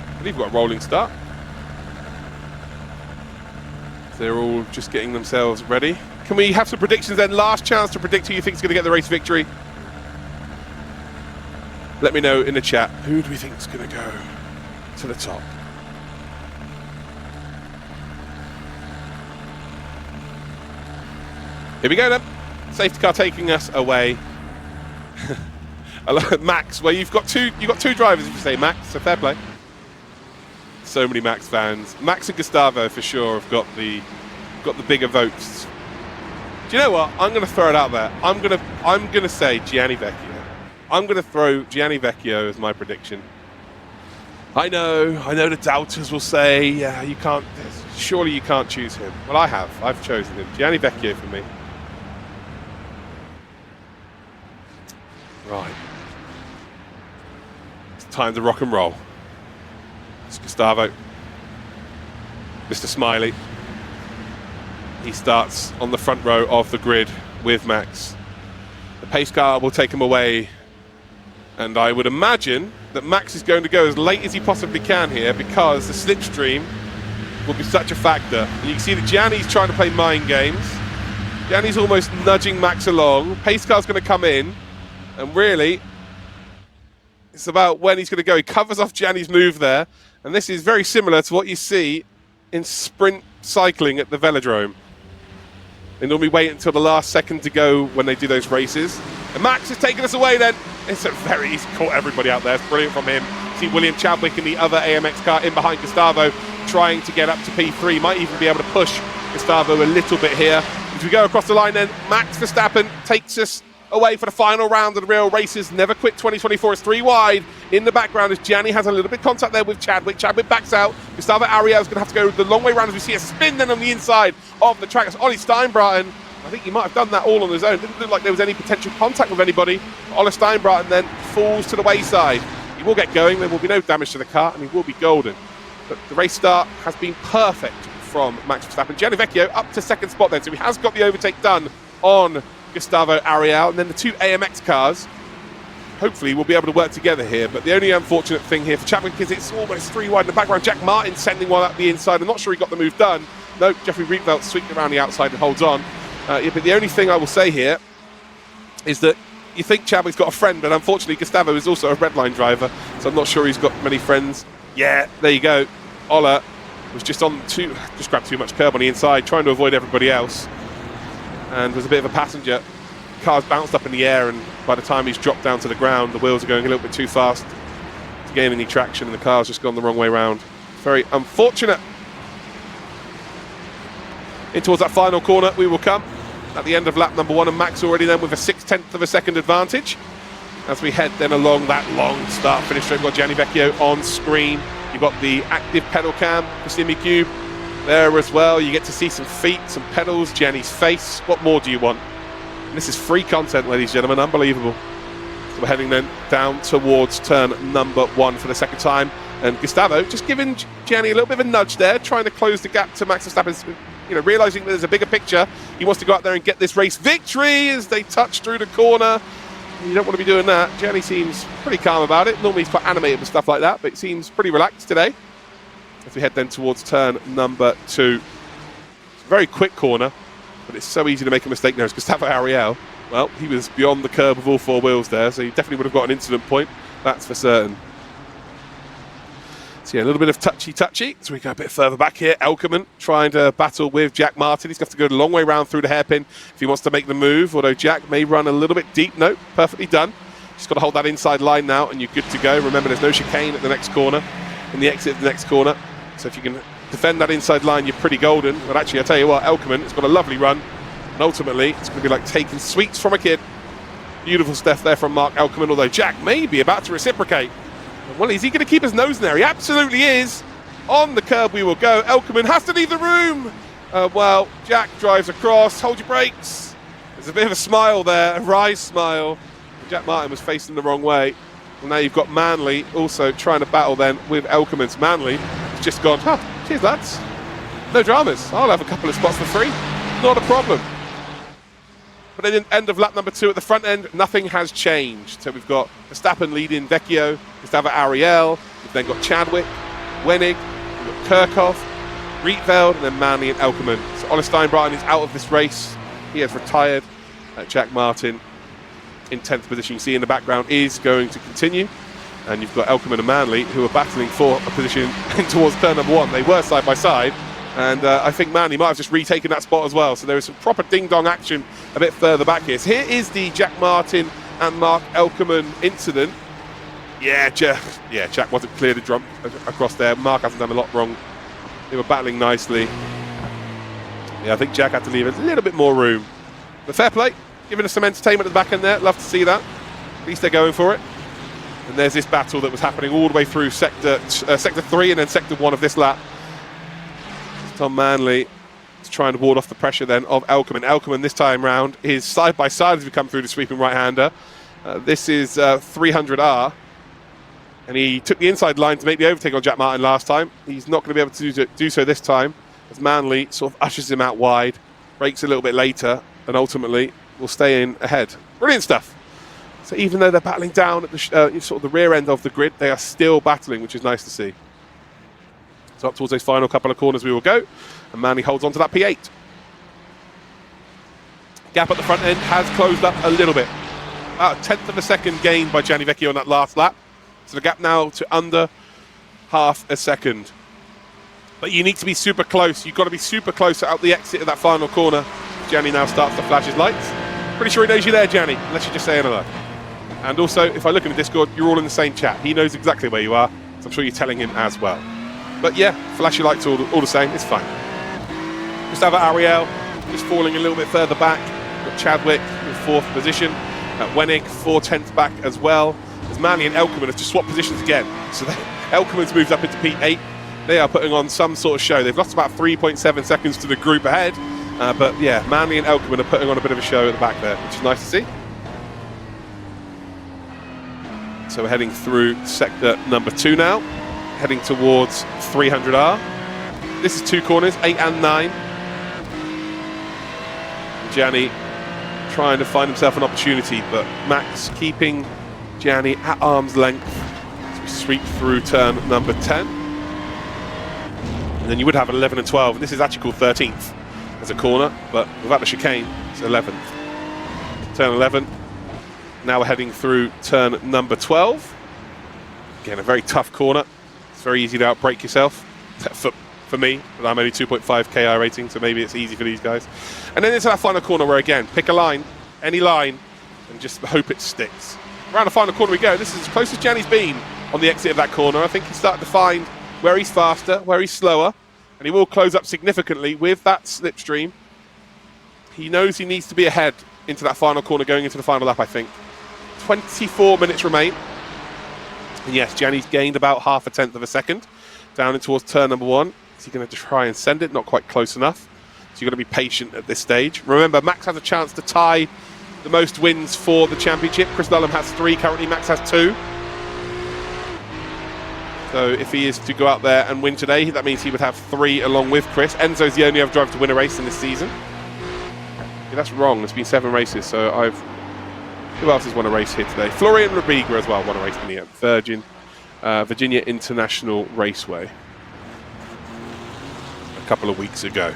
I believe we've got a rolling start. They're all just getting themselves ready. Can we have some predictions then? Last chance to predict who you think is going to get the race victory. Let me know in the chat. Who do we think is going to go to the top? Here we go then. Safety car taking us away. I love Max. Well, you've got two drivers, if you say Max. So fair play. So many Max fans. Max and Gustavo for sure have got the bigger votes. Do you know what? I'm going to throw it out there. I'm gonna say Gianni Vecchio. I'm going to throw Gianni Vecchio as my prediction. I know the doubters will say, yeah, you can't. Surely you can't choose him. Well, I've chosen him. Gianni Vecchio for me. Right. It's time to rock and roll. It's Gustavo. Mr. Smiley. He starts on the front row of the grid with Max. The pace car will take him away. And I would imagine that Max is going to go as late as he possibly can here because the slipstream will be such a factor. And you can see that Gianni's trying to play mind games. Gianni's almost nudging Max along. Pace car's going to come in. And really, it's about when he's going to go. He covers off Gianni's move there. And this is very similar to what you see in sprint cycling at the velodrome. They normally wait until the last second to go when they do those races. And Max is taking us away then. He's caught everybody out there. It's brilliant from him. See William Chadwick in the other AMX car in behind Gustavo, trying to get up to P3. Might even be able to push Gustavo a little bit here. As we go across the line then, Max Verstappen takes us away for the final round of the real races. Never Quit 2024 is 3 wide. In the background as Gianni has a little bit of contact there with Chadwick. Chadwick backs out. Gustavo Ariel is going to have to go the long way around as we see a spin then on the inside of the track. It's Ollie Steinbraten. I think he might have done that all on his own. Didn't look like there was any potential contact with anybody. Ollie Steinbraten then falls to the wayside. He will get going. There will be no damage to the car and he will be golden. But the race start has been perfect from Max Verstappen. Gianni Vecchio up to second spot then. So he has got the overtake done on Gustavo Ariel, and then the two AMX cars hopefully will be able to work together here. But the only unfortunate thing here for Chadwick is it's almost 3 wide in the background. Jack Martin sending one up the inside. I'm not sure he got the move done. No, Jeffrey Rietveld sweeping around the outside and holds on. Yeah, but the only thing I will say here is that you think Chadwick's got a friend, but unfortunately Gustavo is also a redline driver, so I'm not sure he's got many friends. Yeah, there you go. Ola was just grabbed too much curb on the inside, trying to avoid everybody else. And was a bit of a passenger. Car's bounced up in the air, and by the time he's dropped down to the ground, the wheels are going a little bit too fast to gain any traction, and the car's just gone the wrong way round. Very unfortunate. In towards that final corner we will come at the end of lap number 1, and Max already then with a 0.6 of a second advantage. As we head then along that long start-finish straight, we've got Gianni Vecchio on screen. You've got the active pedal cam for SimiCube there as well. You get to see some feet, some pedals, Gianni's face. What more do you want? And this is free content, ladies and gentlemen, unbelievable. So we're heading then down towards turn number 1 for the second time. And Gustavo just giving Gianni a little bit of a nudge there, trying to close the gap to Max Verstappen, realizing that there's a bigger picture. He wants to go out there and get this race victory as they touch through the corner. You don't want to be doing that. Gianni seems pretty calm about it. Normally he's quite animated with stuff like that, but it seems pretty relaxed today. As we head then towards turn number 2. It's a very quick corner, but it's so easy to make a mistake there. It's Gustavo Ariel. Well, he was beyond the curb of all 4 wheels there, so he definitely would have got an incident point. That's for certain. So yeah, a little bit of touchy-touchy. So we go a bit further back here. Elkerman trying to battle with Jack Martin. He's going to have to go a long way round through the hairpin if he wants to make the move, although Jack may run a little bit deep. No, perfectly done. Just got to hold that inside line now, and you're good to go. Remember, there's no chicane at the next corner, in the exit of the next corner. So if you can defend that inside line, you're pretty golden. But actually, I'll tell you what, Elkerman has got a lovely run. And ultimately, it's going to be like taking sweets from a kid. Beautiful stuff there from Mark Elkerman, although Jack may be about to reciprocate. Well, is he going to keep his nose in there? He absolutely is. On the curb we will go. Elkerman has to leave the room. Well, Jack drives across. Hold your brakes. There's a bit of a smile there, a wry smile. Jack Martin was facing the wrong way. Well, now you've got Manley also trying to battle then with Elkerman's. Manley has just gone, cheers lads. No dramas. I'll have a couple of spots for free. Not a problem. But at the end of lap number 2 at the front end, nothing has changed. So we've got Verstappen leading Vecchio, Gustavo Ariel. We've then got Chadwick, Wenig, we've got Kirchhoff, Rietveld, and then Manley and Elkerman. So Oliver Steinbreiten is out of this race. He has retired. Jack Martin in 10th position, you see in the background, is going to continue. And you've got Elkerman and Manley who are battling for a position towards turn number 1. They were side by side, and I think Manley might have just retaken that spot as well. So there is some proper ding-dong action a bit further back here. So here is the Jack Martin and Mark Elkerman incident. Yeah, Jack wasn't clear to jump across there. Mark hasn't done a lot wrong. They were battling nicely. Yeah, I think Jack had to leave a little bit more room. But fair play, giving us some entertainment at the back end there. Love to see that. At least they're going for it. And there's this battle that was happening all the way through sector 3 and then sector 1 of this lap. Tom Manley is trying to ward off the pressure then of Elkerman. Elkerman this time round is side by side as we come through the sweeping right-hander. This is 300R. And he took the inside line to make the overtake on Jack Martin last time. He's not going to be able to do so this time, as Manley sort of ushers him out wide, brakes a little bit later, and ultimately will stay in ahead. Brilliant stuff. So even though they're battling down at the sort of the rear end of the grid, they are still battling, which is nice to see. So up towards those final couple of corners we will go, and Manley holds on to that P8. Gap at the front end has closed up a little bit. About a 1/10 of a second gained by Gianni Vecchio on that last lap. So the gap now to under half a second. But you need to be super close. You've got to be super close out the exit of that final corner. Gianni now starts to flash his lights. Pretty sure he knows you're there, Gianni, unless you just say another. And also, if I look in the Discord, you're all in the same chat. He knows exactly where you are, so I'm sure you're telling him as well. But yeah, flash your lights all the same, it's fine. Gustavo Ariel just falling a little bit further back. Got Chadwick in 4th position. Wenig 4/10 back as well. As Manley and Elkerman have just swapped positions again. So Elkerman's moved up into P8. They are putting on some sort of show. They've lost about 3.7 seconds to the group ahead. But yeah, Manley and Elkerman are putting on a bit of a show at the back there, which is nice to see. So we're heading through sector number 2 now, heading towards 300R. This is 2 corners, 8 and 9. Gianni trying to find himself an opportunity, but Max keeping Gianni at arm's length as we sweep through turn number 10. And then you would have 11 and 12, and this is actually called 13th as a corner, but without the chicane, it's 11th. Turn 11. Now we're heading through turn number 12. Again, a very tough corner. It's very easy to outbrake yourself. For me, but I'm only 2.5 KI rating, so maybe it's easy for these guys. And then into that final corner where, again, pick a line, any line, and just hope it sticks. Around the final corner we go. This is as close as Gianni's been on the exit of that corner. I think he's starting to find where he's faster, where he's slower, and he will close up significantly with that slipstream. He knows he needs to be ahead into that final corner going into the final lap, I think. 24 minutes remain. And yes, Gianni's gained about 0.5 of a second down in towards turn number 1. Is he going to try and send it? Not quite close enough. So you've got to be patient at this stage. Remember, Max has a chance to tie the most wins for the championship. Chris Lullum has 3 currently, Max has 2. So if he is to go out there and win today, that means he would have 3 along with Chris. Enzo's the only other driver to win a race in this season. Yeah, that's wrong, it's been 7 races, so who else has won a race here today? Florian Rabiga as well won a race in the Virginia International Raceway a couple of weeks ago.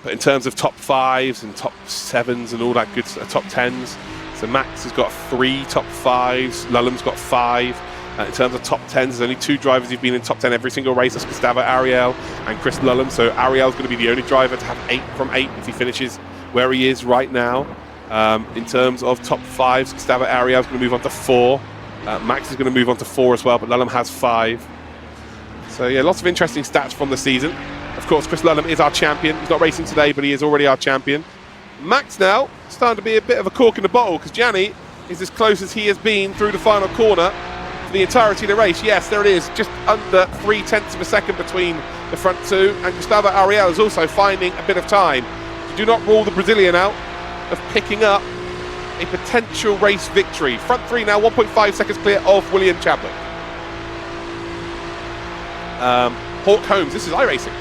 But in terms of top 5s and top 7s and all that good stuff, top 10s, so Max has got 3 top 5s, Lullum's got 5. In terms of top 10s, there's only 2 drivers who've been in top 10 every single race. That's Gustavo Ariel and Chris Lullum. So Ariel's going to be the only driver to have 8 from 8 if he finishes where he is right now. In terms of top 5s, Gustavo Ariel's going to move on to 4. Max is going to move on to 4 as well, but Lullum has 5. So yeah, lots of interesting stats from the season. Of course, Chris Lullum is our champion. He's not racing today, but he is already our champion. Max now starting to be a bit of a cork in the bottle because Gianni is as close as he has been through the final corner for the entirety of the race. Yes, there it is, just under 0.3 of a second between the front 2, and Gustavo Ariel is also finding a bit of time. You do not rule the Brazilian out of picking up a potential race victory. Front 3 now 1.5 seconds clear of William Chadwick. Hawk Holmes, this is iRacing.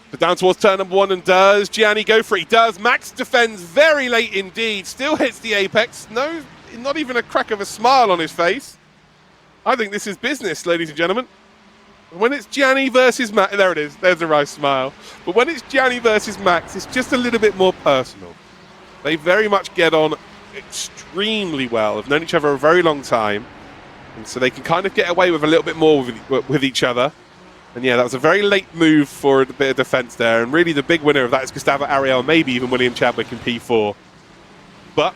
But down towards turn number 1, and does Gianni go for it? He does. Max defends very late indeed, still hits the apex. No, not even a crack of a smile on his face. I think this is business, ladies and gentlemen. When it's Gianni versus Max, there it is, there's a right smile. But when it's Gianni versus Max, it's just a little bit more personal. They very much get on extremely well. They've known each other a very long time. And so they can kind of get away with a little bit more with each other. And yeah, that was a very late move for a bit of defense there. And really the big winner of that is Gustavo Ariel, maybe even William Chadwick in P4. But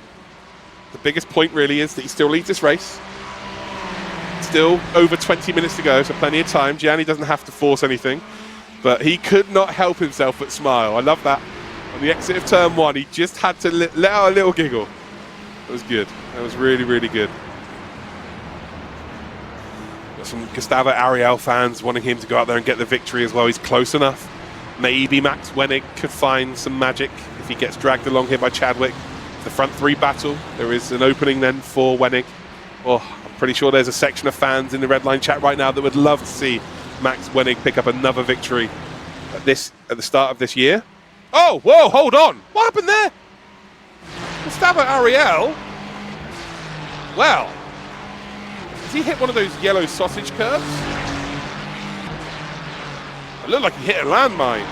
the biggest point really is that he still leads this race. Still over 20 minutes to go, so plenty of time. Gianni doesn't have to force anything. But he could not help himself but smile. I love that. On the exit of turn 1, he just had to let out a little giggle. That was good. That was really, really good. Got some Gustavo Ariel fans wanting him to go out there and get the victory as well. He's close enough. Maybe Max Wennig could find some magic if he gets dragged along here by Chadwick. The front 3 battle. There is an opening then for Wennig. Oh, I'm pretty sure there's a section of fans in the Red Line chat right now that would love to see Max Wennig pick up another victory at the start of this year. Oh, whoa, hold on. What happened there? Gustavo Ariel? Well, has he hit one of those yellow sausage curves? It looked like he hit a landmine.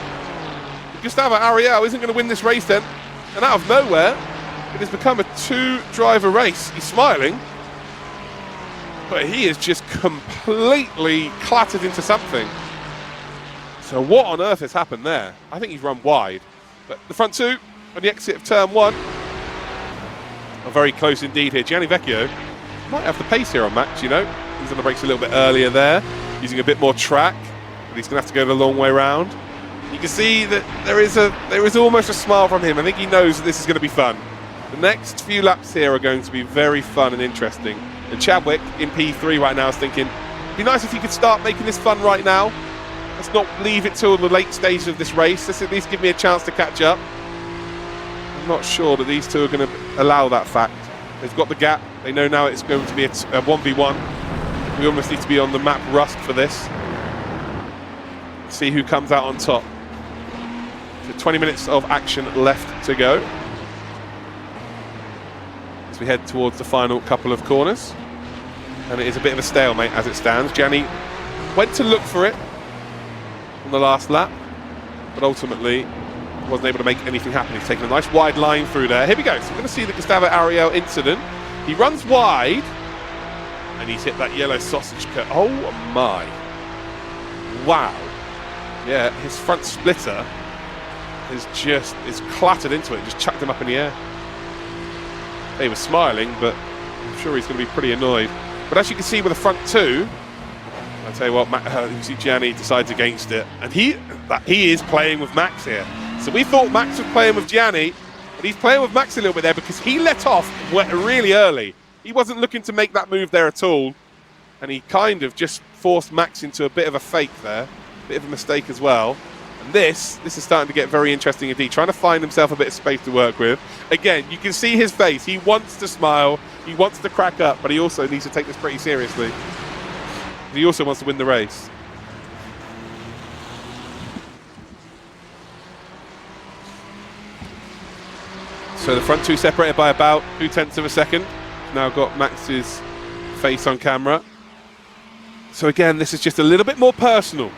Gustavo Ariel isn't going to win this race then. And out of nowhere, it has become a 2-driver race. He's smiling, but he is just completely clattered into something. So what on earth has happened there? I think he's run wide. But the front 2 on the exit of turn 1 are very close indeed here. Gianni Vecchio might have the pace here on Max, you know. He's on the brakes a little bit earlier there, using a bit more track, but he's going to have to go the long way round. You can see that there is almost a smile from him. I think he knows that this is going to be fun. The next few laps here are going to be very fun and interesting. And Chadwick in P3 right now is thinking, it'd be nice if you could start making this fun right now. Let's not leave it till the late stages of this race. Let's at least give me a chance to catch up. I'm not sure that these two are going to allow that fact. They've got the gap. They know now it's going to be a 1v1. We almost need to be on the map Rust for this. See who comes out on top. So 20 minutes of action left to go as we head towards the final couple of corners. And it is a bit of a stalemate as it stands. Gianni went to look for it on the last lap, but ultimately wasn't able to make anything happen. He's taken a nice wide line through there. Here we go. So we're going to see the Gustavo Ariel incident. He runs wide, and he's hit that yellow sausage cut. Oh my. Wow. Yeah, his front splitter is clattered into it, just chucked him up in the air. He was smiling, but I'm sure he's going to be pretty annoyed. But as you can see with the front 2, I'll tell you what, you see Gianni decides against it, and he is playing with Max here. So we thought Max was playing with Gianni, but he's playing with Max a little bit there because he let off really early. He wasn't looking to make that move there at all, and he kind of just forced Max into a bit of a fake there, a bit of a mistake as well. And this is starting to get very interesting indeed, trying to find himself a bit of space to work with. Again, you can see his face. He wants to smile, he wants to crack up, but he also needs to take this pretty seriously. He also wants to win the race. So the front 2 separated by about 0.2 of a second. Now got Max's face on camera. So again, this is just a little bit more personal.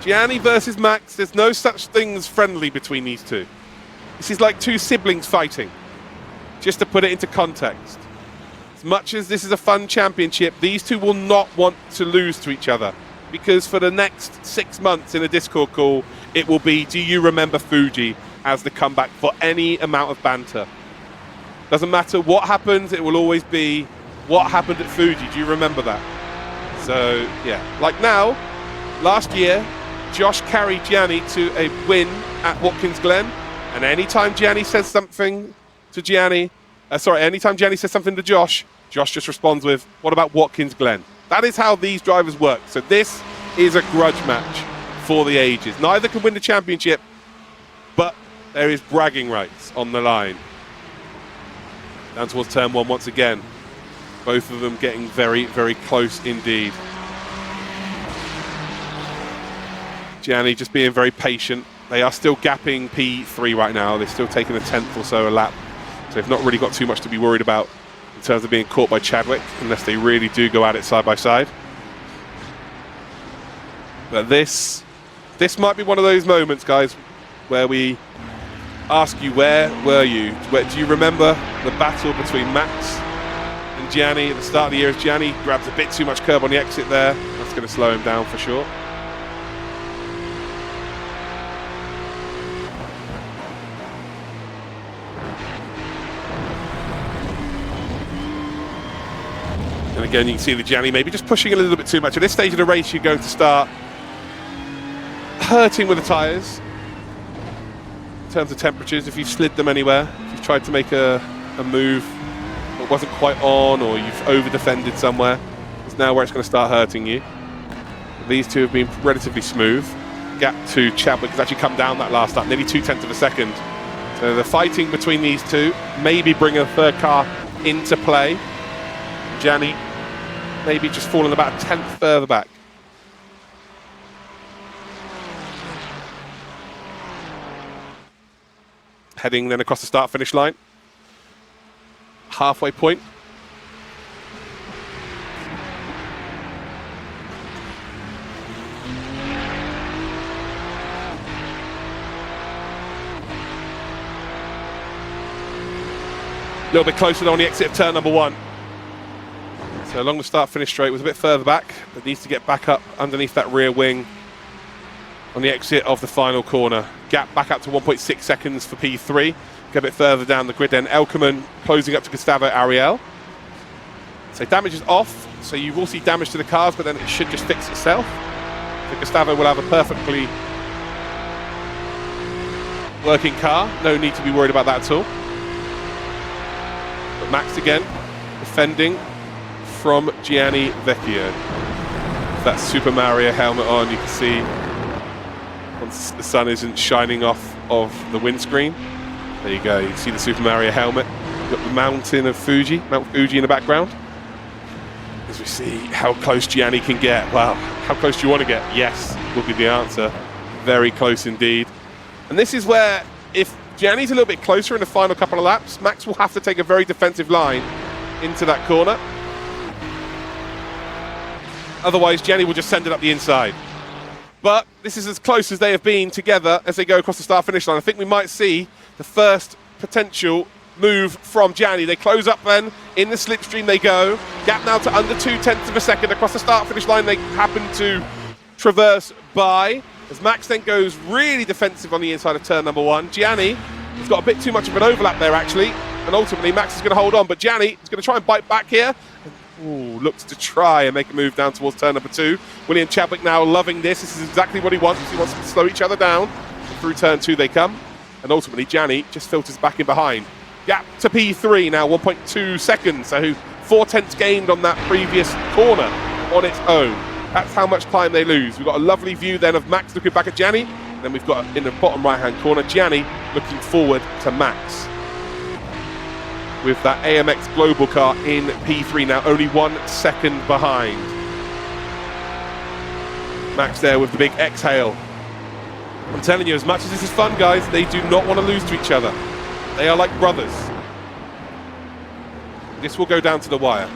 Gianni versus Max, there's no such thing as friendly between these two. This is like 2 siblings fighting, just to put it into context. As much as this is a fun championship, these two will not want to lose to each other, because for the next 6 months in a Discord call, it will be, do you remember Fuji, as the comeback for any amount of banter. Doesn't matter what happens, it will always be, what happened at Fuji, do you remember that? So, yeah, like now, last year, Josh carried Gianni to a win at Watkins Glen, and anytime Gianni says something to anytime Gianni says something to Josh, Josh just responds with, what about Watkins Glen? That is how these drivers work. So this is a grudge match for the ages. Neither can win the championship, but there is bragging rights on the line. Down towards turn 1 once again. Both of them getting very, very close indeed. Gianni just being very patient. They are still gapping P3 right now. They're still taking a 10th or so a lap. So they've not really got too much to be worried about in terms of being caught by Chadwick, unless they really do go at it side by side. But this might be one of those moments, guys, where we ask you, where were you? Do you remember the battle between Max and Gianni at the start of the year? As Gianni grabs a bit too much curb on the exit there. That's going to slow him down for sure. And again, you can see the Gianni maybe just pushing a little bit too much. At this stage of the race, you're going to start hurting with the tyres in terms of temperatures. If you've slid them anywhere, if you've tried to make a move that wasn't quite on, or you've over-defended somewhere, it's now where it's going to start hurting you. These two have been relatively smooth. Gap to Chadwick has actually come down that last lap, nearly 0.2 of a second. So the fighting between these two, maybe bring a third car into play. Gianni maybe just falling about a tenth further back. Heading then across the start-finish line. Halfway point. A little bit closer on the exit of turn number 1. So along the start-finish straight, was a bit further back, but needs to get back up underneath that rear wing on the exit of the final corner. Gap back up to 1.6 seconds for P3. Get a bit further down the grid then. Elkerman closing up to Gustavo Ariel. So damage is off, so you will see damage to the cars, but then it should just fix itself. So Gustavo will have a perfectly working car. No need to be worried about that at all. But Max again, defending from Gianni Vecchio. With that Super Mario helmet on, you can see once the sun isn't shining off of the windscreen. There you go, you can see the Super Mario helmet. You've got the mountain of Fuji, Mount Fuji in the background. As we see how close Gianni can get. Wow, how close do you want to get? Yes, will be the answer. Very close indeed. And this is where, if Gianni's a little bit closer in the final couple of laps, Max will have to take a very defensive line into that corner. Otherwise, Gianni will just send it up the inside. But this is as close as they have been together as they go across the start-finish line. I think we might see the first potential move from Gianni. They close up then, in the slipstream they go. Gap now to under 0.2 of a second across the start-finish line they happen to traverse by. As Max then goes really defensive on the inside of turn number 1. Gianni has got a bit too much of an overlap there actually, and ultimately Max is going to hold on, but Gianni is going to try and bite back here. Ooh, looks to try and make a move down towards turn number 2. William Chadwick now loving this. This is exactly what he wants. He wants to slow each other down. Through turn 2 they come. And ultimately, Gianni just filters back in behind. Gap to P3 now, 1.2 seconds. So 0.4 gained on that previous corner on its own. That's how much time they lose. We've got a lovely view then of Max looking back at Gianni. And then we've got, in the bottom right-hand corner, Gianni looking forward to Max. With that AMX Global car in P3 now, only 1 second behind. Max there with the big exhale. I'm telling you, as much as this is fun, guys, they do not want to lose to each other. They are like brothers. This will go down to the wire.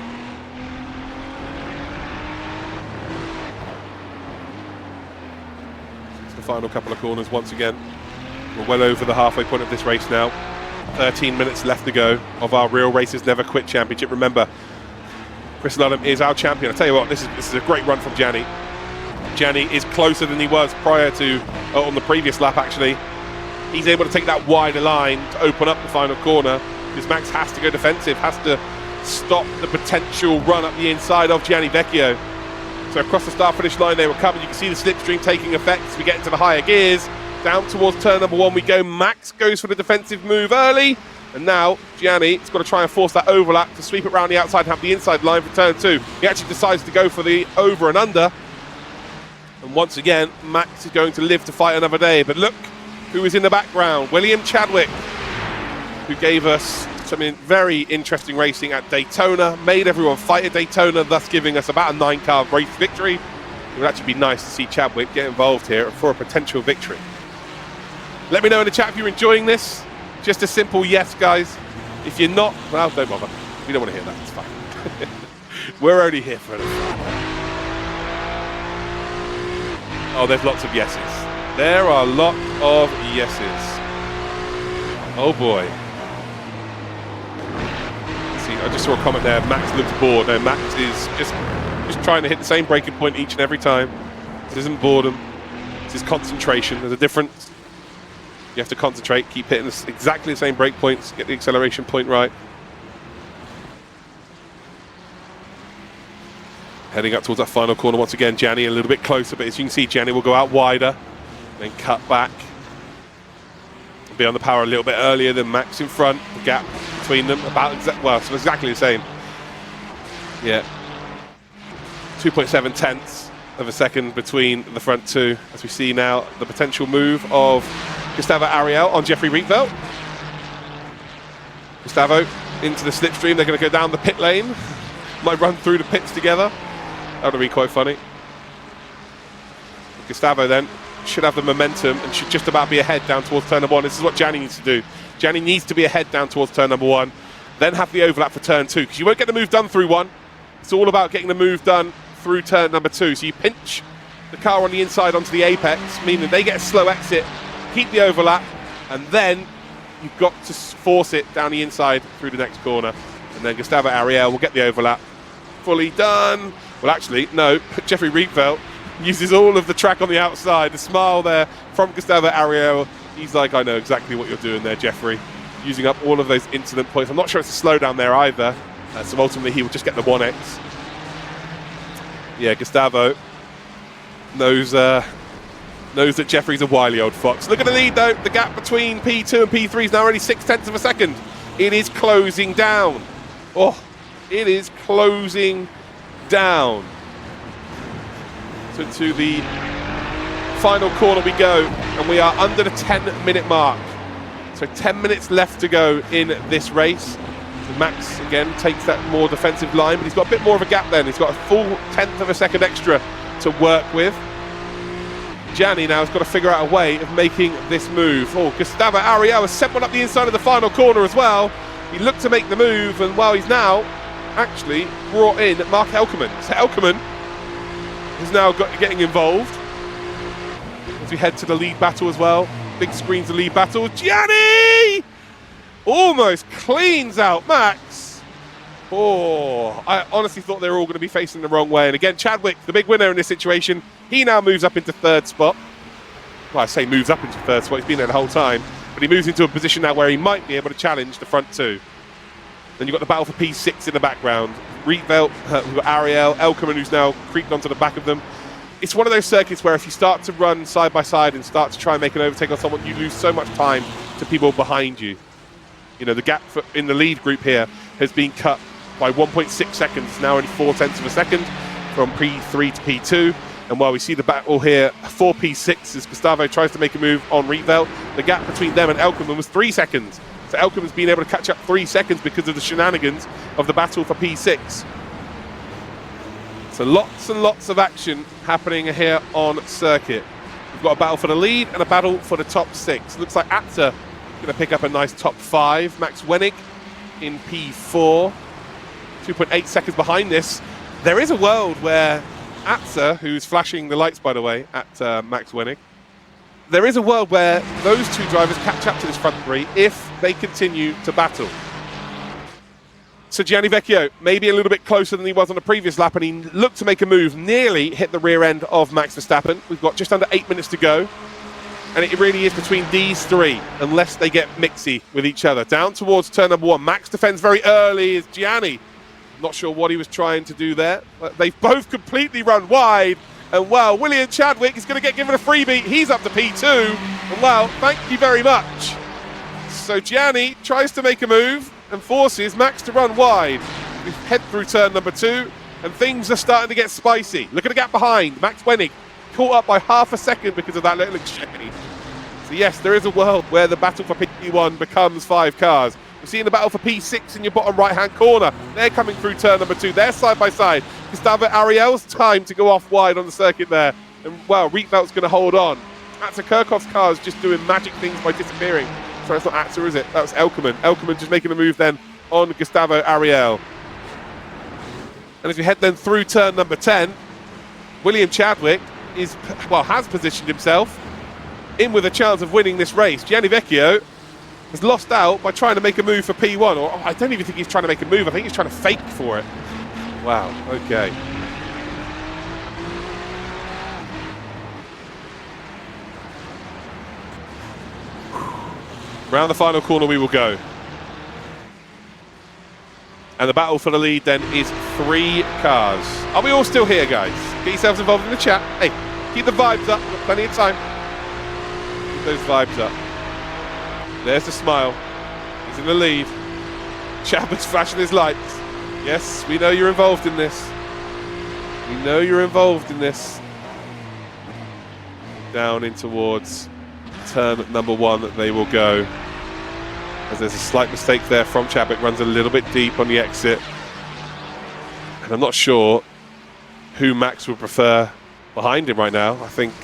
It's the final couple of corners once again. We're well over the halfway point of this race now. 13 minutes left to go of our Real Racers Never Quit Championship. Remember, Chris Ludham is our champion. I tell you what, this is a great run from Gianni. Gianni is closer than he was prior to, on the previous lap actually. He's able to take that wider line to open up the final corner, because Max has to go defensive, has to stop the potential run up the inside of Gianni Vecchio. So across the start-finish line they were covered. You can see the slipstream taking effect as we get into the higher gears. Down towards turn number 1 we go. Max goes for the defensive move early. And now Gianni has got to try and force that overlap to sweep it around the outside and have the inside line for turn 2. He actually decides to go for the over and under. And once again, Max is going to live to fight another day. But look who is in the background. William Chadwick, who gave us some very interesting racing at Daytona, made everyone fight at Daytona, thus giving us about a 9-car race victory. It would actually be nice to see Chadwick get involved here for a potential victory. Let me know in the chat if you're enjoying this. Just a simple yes, guys. If you're not, well, don't bother. We don't want to hear that, it's fine. We're only here for it. Oh, there's lots of yeses. There are a lot of yeses. Oh boy. See, I just saw a comment there. Max looks bored. No, Max is just trying to hit the same breaking point each and every time. This isn't boredom. This is concentration. There's a difference. You have to concentrate, keep hitting exactly the same break points, get the acceleration point right. Heading up towards that final corner once again. Gianni a little bit closer, but as you can see, Gianni will go out wider, then cut back. Be on the power a little bit earlier than Max in front. The gap between them so exactly the same. Yeah, 2.7 tenths of a second between the front two. As we see now, the potential move of Gustavo Ariel on Jeffrey Rietveld. Gustavo into the slipstream. They're going to go down the pit lane. Might run through the pits together. That would be quite funny. Gustavo then should have the momentum and should just about be ahead down towards turn number one. This is what Gianni needs to do. Gianni needs to be ahead down towards turn number one, then have the overlap for turn two, because you won't get the move done through one. It's all about getting the move done through turn number two. So you pinch the car on the inside onto the apex, meaning they get a slow exit, keep the overlap, and then you've got to force it down the inside through the next corner. And then Gustavo Ariel will get the overlap. Fully done. Well, actually, no. Jeffrey Rietveld uses all of the track on the outside. The smile there from Gustavo Ariel. He's like, I know exactly what you're doing there, Jeffrey. Using up all of those incident points. I'm not sure it's a slowdown there either. So ultimately, he will just get the 1x. Yeah, Gustavo knows that Jeffrey's a wily old fox. Look at the lead, though. The gap between P2 and P3 is now only 0.6 of a second. It is closing down. Oh, it is closing down. So to the final corner we go, and we are under the 10-minute mark. So 10 minutes left to go in this race. So Max, again, takes that more defensive line, but he's got a bit more of a gap then. He's got a full 1/10 of a second extra to work with. Gianni now has got to figure out a way of making this move. Oh, Gustavo Ariel has sent one up the inside of the final corner as well. He looked to make the move, and he's now actually brought in Mark Elkerman. So Elkerman is now getting involved as we head to the lead battle as well. Big screen's the lead battle. Gianni almost cleans out Max. Oh, I honestly thought they were all going to be facing the wrong way. And again, Chadwick, the big winner in this situation, he now moves up into third spot. Well, I say moves up into third spot. He's been there the whole time. But he moves into a position now where he might be able to challenge the front two. Then you've got the battle for P6 in the background. Rietveld, we've got Ariel, Elkerman, who's now creeped onto the back of them. It's one of those circuits where if you start to run side by side and start to try and make an overtake on someone, you lose so much time to people behind you. You know, the gap in the lead group here has been cut by 1.6 seconds, now only 0.4 of a second from P3 to P2. And while we see the battle here for P6 as Gustavo tries to make a move on Rietveld, the gap between them and Elkerman was 3 seconds. So Elkerman's been able to catch up 3 seconds because of the shenanigans of the battle for P6. So lots and lots of action happening here on circuit. We've got a battle for the lead and a battle for the top 6. Looks like Atza going to pick up a nice top 5. Max Wennig in P4. 2.8 seconds behind this. There is a world where Atza, who's flashing the lights, by the way, at Max Wennig, there is a world where those two drivers catch up to this front three if they continue to battle. So Gianni Vecchio, maybe a little bit closer than he was on the previous lap, and he looked to make a move, nearly hit the rear end of Max Verstappen. We've got just under 8 minutes to go, and it really is between these three, unless they get mixy with each other. Down towards turn number 1. Max defends very early as Gianni. Not sure what he was trying to do there, but they've both completely run wide. And wow, William Chadwick is going to get given a freebie. He's up to P2. And wow, thank you very much. So Gianni tries to make a move and forces Max to run wide. We head through turn number 2, and things are starting to get spicy. Look at the gap behind. Max Wennig caught up by half a second because of that little exchange. So yes, there is a world where the battle for P1 becomes 5 cars. We're seeing the battle for P6 in your bottom right-hand corner. They're coming through turn number 2. They're side by side. Gustavo Ariel's time to go off wide on the circuit there. And wow, Rietveld's going to hold on. Atza Kirchhoff's car is just doing magic things by disappearing. Sorry, it's not Atza, is it? That was Elkerman. Elkerman just making a move then on Gustavo Ariel. And as we head then through turn number 10, William Chadwick has positioned himself in with a chance of winning this race. Gianni Vecchio has lost out by trying to make a move for P1, or I don't even think he's trying to make a move. I think he's trying to fake for it. Wow, okay. Round the final corner we will go. And the battle for the lead then is 3 cars. Are we all still here, guys? Get yourselves involved in the chat. Hey, keep the vibes up. We've got plenty of time. Keep those vibes up. There's the smile. He's in the lead. Chapman's flashing his lights. Yes, we know you're involved in this. We know you're involved in this. Down in towards turn number 1 that they will go. As there's a slight mistake there from Chadwick, runs a little bit deep on the exit. And I'm not sure who Max would prefer behind him right now. I think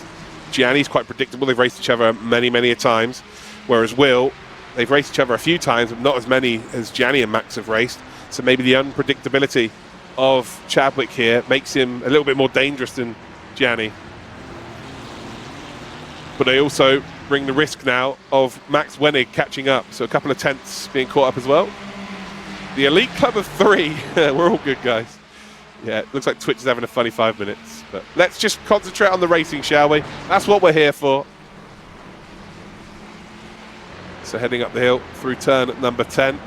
Gianni's quite predictable. They've raced each other many, many a times. Whereas Will, they've raced each other a few times, but not as many as Gianni and Max have raced. So maybe the unpredictability of Chadwick here makes him a little bit more dangerous than Gianni. But they also bring the risk now of Max Wenig catching up. So a couple of tenths being caught up as well. The elite club of 3. We're all good, guys. Yeah, it looks like Twitch is having a funny 5 minutes. But let's just concentrate on the racing, shall we? That's what we're here for. So heading up the hill through turn number 10.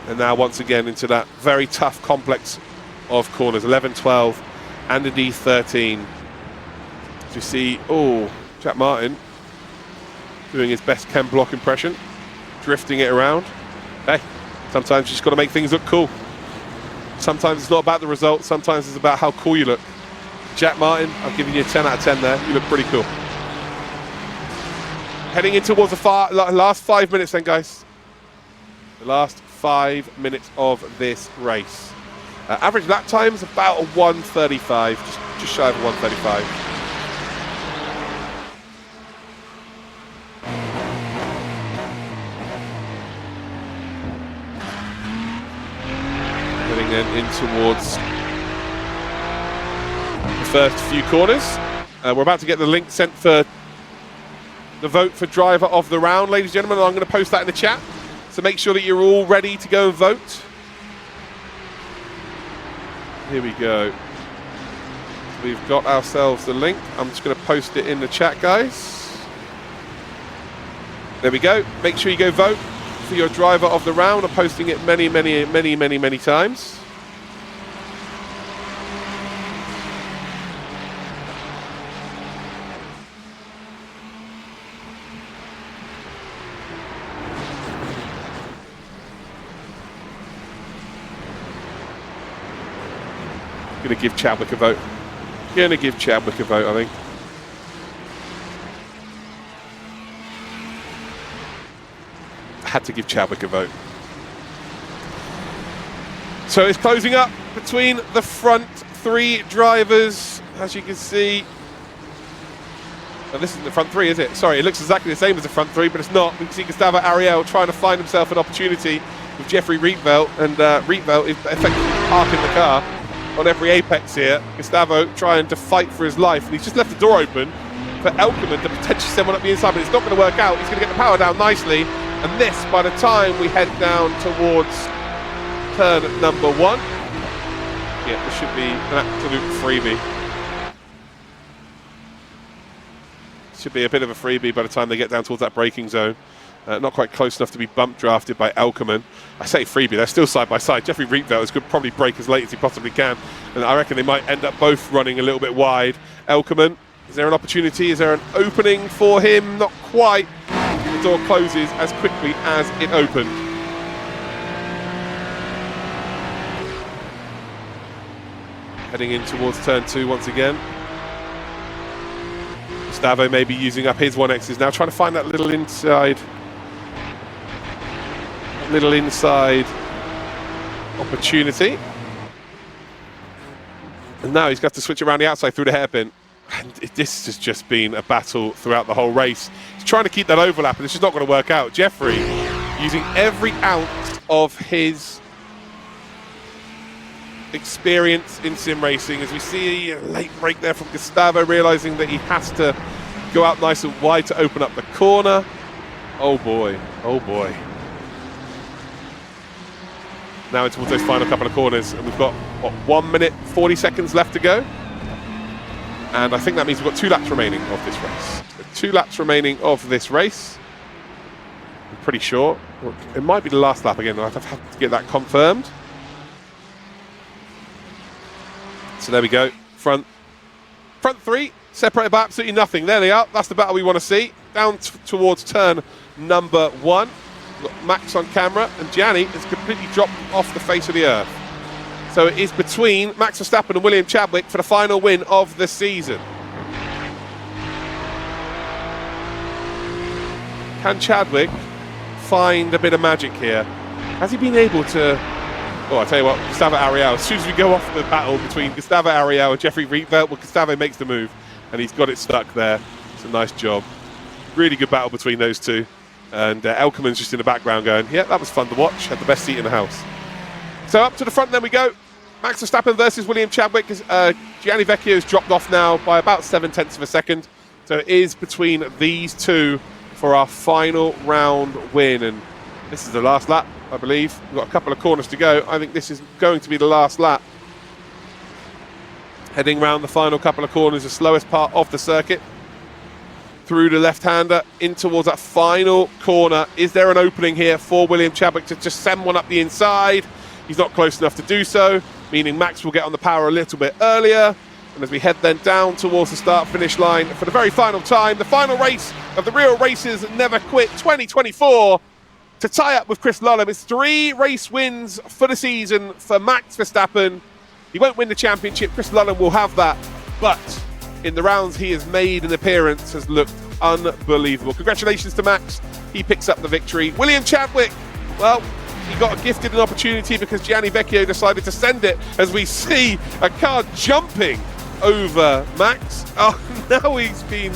And now once again into that very tough complex of corners. 11, 12, and indeed 13. As you see, Jack Martin doing his best Ken Block impression, drifting it around. Hey, sometimes you just got to make things look cool. Sometimes it's not about the result, sometimes it's about how cool you look. Jack Martin, I'm giving you a 10 out of 10 there. You look pretty cool. Heading in towards the last 5 minutes then, guys. The last 5 minutes of this race. Average lap time is about a 1:35, just shy of a 1:35. Heading then in towards the first few corners. We're about to get the link sent for the vote for driver of the round, ladies and gentlemen. I'm going to post that in the chat. So make sure that you're all ready to go and vote. Here we go. We've got ourselves the link. I'm just going to post it in the chat, guys. There we go. Make sure you go vote for your driver of the round. I'm posting it many, many, many, many, many times. Going to give Chadwick a vote. Going to give Chadwick a vote, I think. Had to give Chadwick a vote. So it's closing up between the front 3 drivers, as you can see. Now this isn't the front 3, is it? Sorry, it looks exactly the same as the front 3, but it's not. We can see Gustavo Ariel trying to find himself an opportunity with Jeffrey Rietveld, and Rietveld is effectively parking the car on every apex here. Gustavo trying to fight for his life, and he's just left the door open for Elkerman to potentially send one up the inside, but it's not going to work out. He's going to get the power down nicely, and this, by the time we head down towards turn number 1, yeah, this should be an absolute freebie. Should be a bit of a freebie by the time they get down towards that braking zone. Not quite close enough to be bump drafted by Elkerman. I say freebie, they're still side by side. Jeffrey Rietveld could probably brake as late as he possibly can, and I reckon they might end up both running a little bit wide. Elkerman, is there an opportunity? Is there an opening for him? Not quite. The door closes as quickly as it opened. Heading in towards turn 2 once again. Gustavo may be using up his 1Xs now, trying to find that little inside opportunity. And now he's got to switch around the outside through the hairpin. And this has just been a battle throughout the whole race. He's trying to keep that overlap, and it's just not going to work out. Jeffrey using every ounce of his experience in sim racing, as we see a late break there from Gustavo, realizing that he has to go out nice and wide to open up the corner. Oh boy, oh boy. Now towards those final couple of corners, and we've got, what, 1 minute, 40 seconds left to go. And I think that means we've got 2 laps remaining of this race. 2 laps remaining of this race. I'm pretty sure. It might be the last lap again. I'll have to get that confirmed. So there we go. Front 3, separated by absolutely nothing. There they are. That's the battle we want to see. Down towards turn number 1. We've got Max on camera, and Gianni has completely dropped off the face of the earth. So it is between Max Verstappen and William Chadwick for the final win of the season. Can Chadwick find a bit of magic here? Has he been able to... Oh, I tell you what, Gustavo Ariel, as soon as we go off the battle between Gustavo Ariel and Jeffrey Rietveld, well, Gustavo makes the move, and he's got it stuck there. It's a nice job. Really good battle between those two. And Elkerman's just in the background going, yeah, that was fun to watch. Had the best seat in the house. So up to the front then we go. Max Verstappen versus William Chadwick. Gianni Vecchio's dropped off now by about 0.7 of a second. So it is between these two for our final round win. And this is the last lap, I believe. We've got a couple of corners to go. I think this is going to be the last lap. Heading round the final couple of corners, the slowest part of the circuit. Through the left-hander, in towards that final corner. Is there an opening here for William Chadwick to just send one up the inside? He's not close enough to do so, meaning Max will get on the power a little bit earlier. And as we head then down towards the start-finish line for the very final time, the final race of the Real Racers Never Quit 2024, to tie up with Chris Lulham. It's 3 race wins for the season for Max Verstappen. He won't win the championship. Chris Lulham will have that. But in the rounds he has made an appearance, has looked unbelievable. Congratulations to Max. He picks up the victory. William Chadwick, well, he got gifted an opportunity because Gianni Vecchio decided to send it, as we see a car jumping over Max. Oh, now he's been,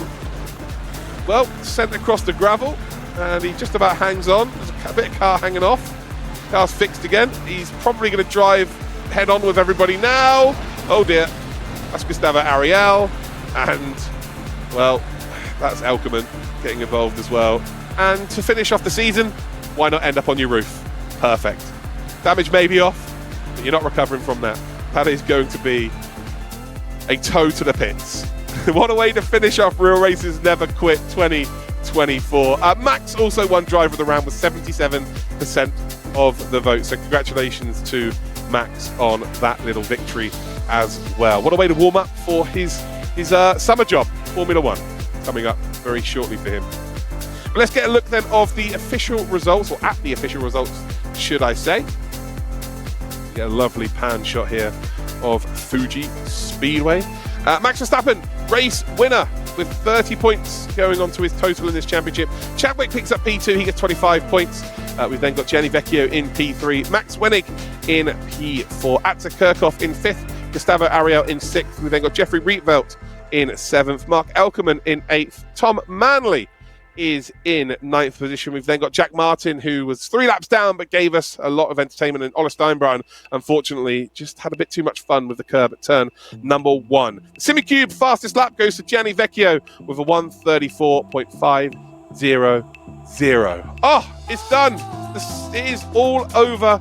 well, sent across the gravel, and he just about hangs on. There's a bit of car hanging off. Car's fixed again. He's probably going to drive head on with everybody now. Oh dear, that's Gustavo Ariel, and, well, that's Elkerman getting involved as well. And to finish off the season, why not end up on your roof? Perfect. Damage may be off, but you're not recovering from that. That is going to be a toe to the pits. What a way to finish off Real Racers Never Quit 2024. Max also won Driver of the Round with 77% of the vote. So congratulations to Max on that little victory as well. What a way to warm up for his summer job, Formula One, coming up very shortly for him. But let's get a look then of the official results, or at the official results, should I say. Get a lovely pan shot here of Fuji Speedway. Max Verstappen, race winner with 30 points going on to his total in this championship. Chadwick picks up P2, he gets 25 points. We've then got Gianni Vecchio in P3, Max Wennig in P4, Atze Kirchhoff in 5th, Gustavo Ariel in 6th. We've then got Jeffrey Rietveld in 7th, Mark Elkerman in 8th, Tom Manley is in 9th position. We've then got Jack Martin, who was 3 laps down but gave us a lot of entertainment, and Ola Steinbrenner, unfortunately, just had a bit too much fun with the curb at turn number 1. Simicube fastest lap goes to Gianni Vecchio with a 1:34.500. Oh, it's done. It is all over.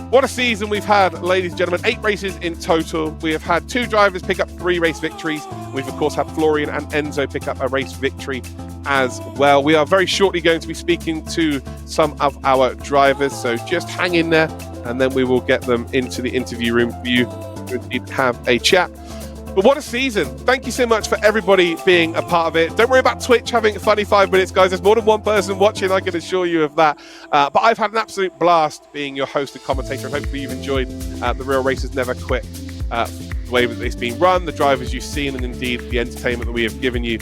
What a season we've had, ladies and gentlemen. 8 races in total. We have had 2 drivers pick up 3 race victories. We've, of course, had Florian and Enzo pick up a race victory as well. We are very shortly going to be speaking to some of our drivers, so just hang in there, and then we will get them into the interview room for you to have a chat. But what a season. Thank you so much for everybody being a part of it. Don't worry about Twitch having a funny 5 minutes, guys. There's more than one person watching, I can assure you of that. But I've had an absolute blast being your host and commentator, and hopefully you've enjoyed the Real Racers Never Quit, the way that it's been run, the drivers you've seen, and indeed the entertainment that we have given you.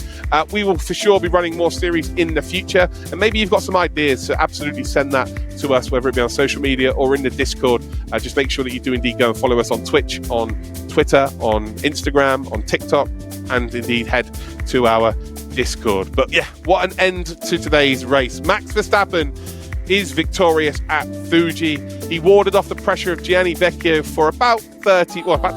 We will for sure be running more series in the future, and maybe you've got some ideas, so absolutely send that to us, whether it be on social media or in the Discord. Just make sure that you do indeed go and follow us on Twitch, on Twitter, on Instagram, on TikTok, and indeed head to our Discord. But yeah, what an end to today's race. Max Verstappen is victorious at Fuji. He warded off the pressure of Gianni Vecchio for about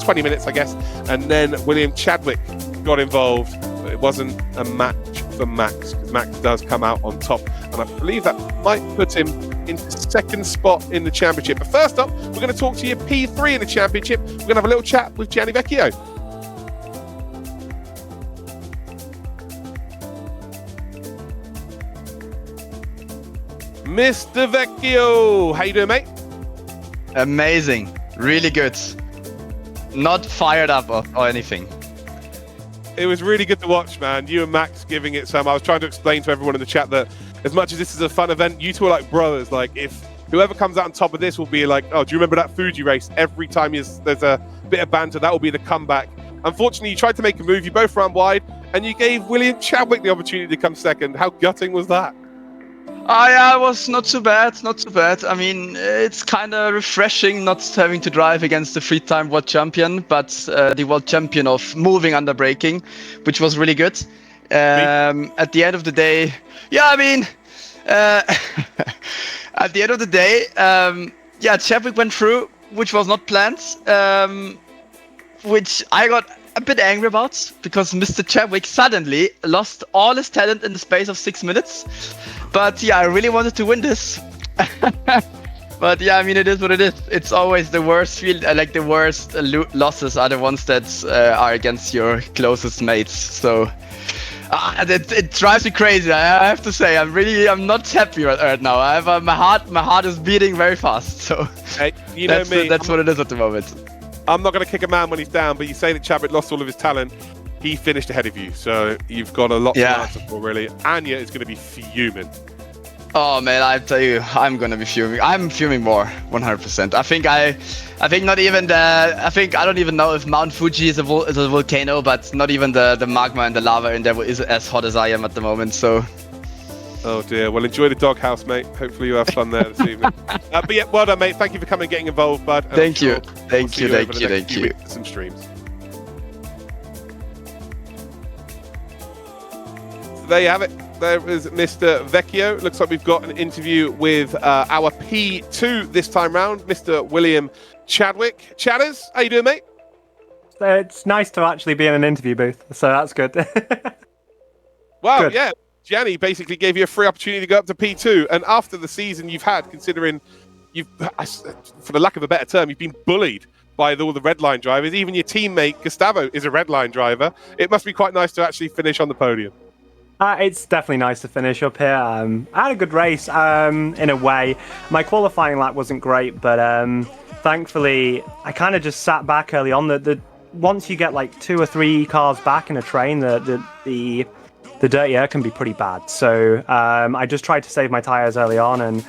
20 minutes, I guess, and then William Chadwick got involved. But it wasn't a match for Max. Max does come out on top, and I believe that might put him into second spot in the championship. But first up, we're going to talk to your P3 in the championship. We're going to have a little chat with Gianni Vecchio. Mr. Vecchio, how you doing, mate? Amazing, really good. Not fired up or anything. It was really good to watch, man. You and Max giving it some. I was trying to explain to everyone in the chat that as much as this is a fun event, you two are like brothers. Like, if whoever comes out on top of this will be like, oh, do you remember that Fuji race? Every time there's a bit of banter, that will be the comeback. Unfortunately, you tried to make a move. You both ran wide, and you gave William Chadwick the opportunity to come second. How gutting was that? Yeah, it was not too bad, not too bad. I mean, it's kind of refreshing not having to drive against the three-time world champion, but the world champion of moving under braking, which was really good. At the end of the day, yeah, I mean, at the end of the day, yeah, Chadwick went through, which was not planned, which I got a bit angry about, because Mr. Chadwick suddenly lost all his talent in the space of 6 minutes. But yeah, I really wanted to win this. But yeah, I mean, it is what it is. It's always the worst field, like the worst losses are the ones that are against your closest mates. So it drives me crazy. I have to say, I'm not happy right now. I have my heart is beating very fast. So hey, you know me. That's what it is at the moment. I'm not going to kick a man when he's down, but you say that Chadwick lost all of his talent. He finished ahead of you, so you've got a lot to answer for, really. Anya is going to be fuming. Oh man, I tell you, I'm gonna be fuming. I'm fuming more, 100%. I think not even I don't even know if Mount Fuji is a volcano, but not even the magma and the lava in there is as hot as I am at the moment. So. Oh dear. Well, enjoy the doghouse, mate. Hopefully you have fun there this evening. But yeah, well done, mate. Thank you for coming and getting involved, bud. And thank you. Thank you. Some streams. So there you have it. There is Mr. Vecchio. Looks like we've got an interview with our P2 this time round, Mr. William Chadwick. Chadders, how you doing, mate? It's nice to actually be in an interview booth, so that's good. Wow, good. Yeah. Gianni basically gave you a free opportunity to go up to P2, and after the season you've had, considering you've, for the lack of a better term, you've been bullied by all the red line drivers. Even your teammate Gustavo is a red line driver. It must be quite nice to actually finish on the podium. It's definitely nice to finish up here. I had a good race in a way. My qualifying lap wasn't great, but thankfully I kind of just sat back early on. Once you get like 2 or 3 cars back in a train, the dirty air can be pretty bad. So I just tried to save my tyres early on, and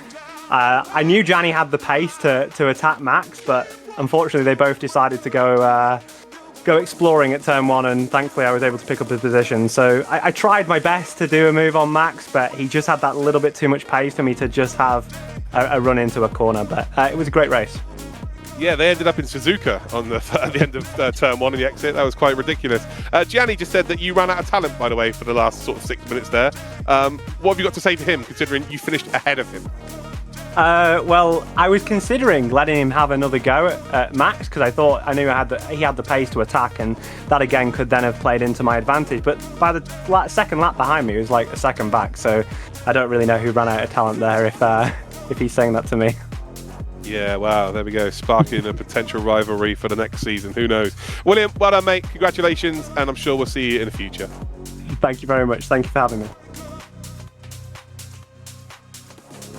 I knew Gianni had the pace to attack Max, but unfortunately they both decided to go exploring at turn 1, and thankfully I was able to pick up his position. So I tried my best to do a move on Max, but he just had that little bit too much pace for me to just have a run into a corner. But it was a great race. Yeah, they ended up in Suzuka at the end of turn 1 of the exit. That was quite ridiculous. Gianni just said that you ran out of talent, by the way, for the last sort of 6 minutes there. What have you got to say to him, considering you finished ahead of him? Well, I was considering letting him have another go at Max, because I knew he had the pace to attack, and that again could then have played into my advantage. But by the second lap behind me, he was like a second back, so I don't really know who ran out of talent there if he's saying that to me. Yeah, wow, there we go, sparking a potential rivalry for the next season. Who knows? William, well done, mate. Congratulations, and I'm sure we'll see you in the future. Thank you very much. Thank you for having me.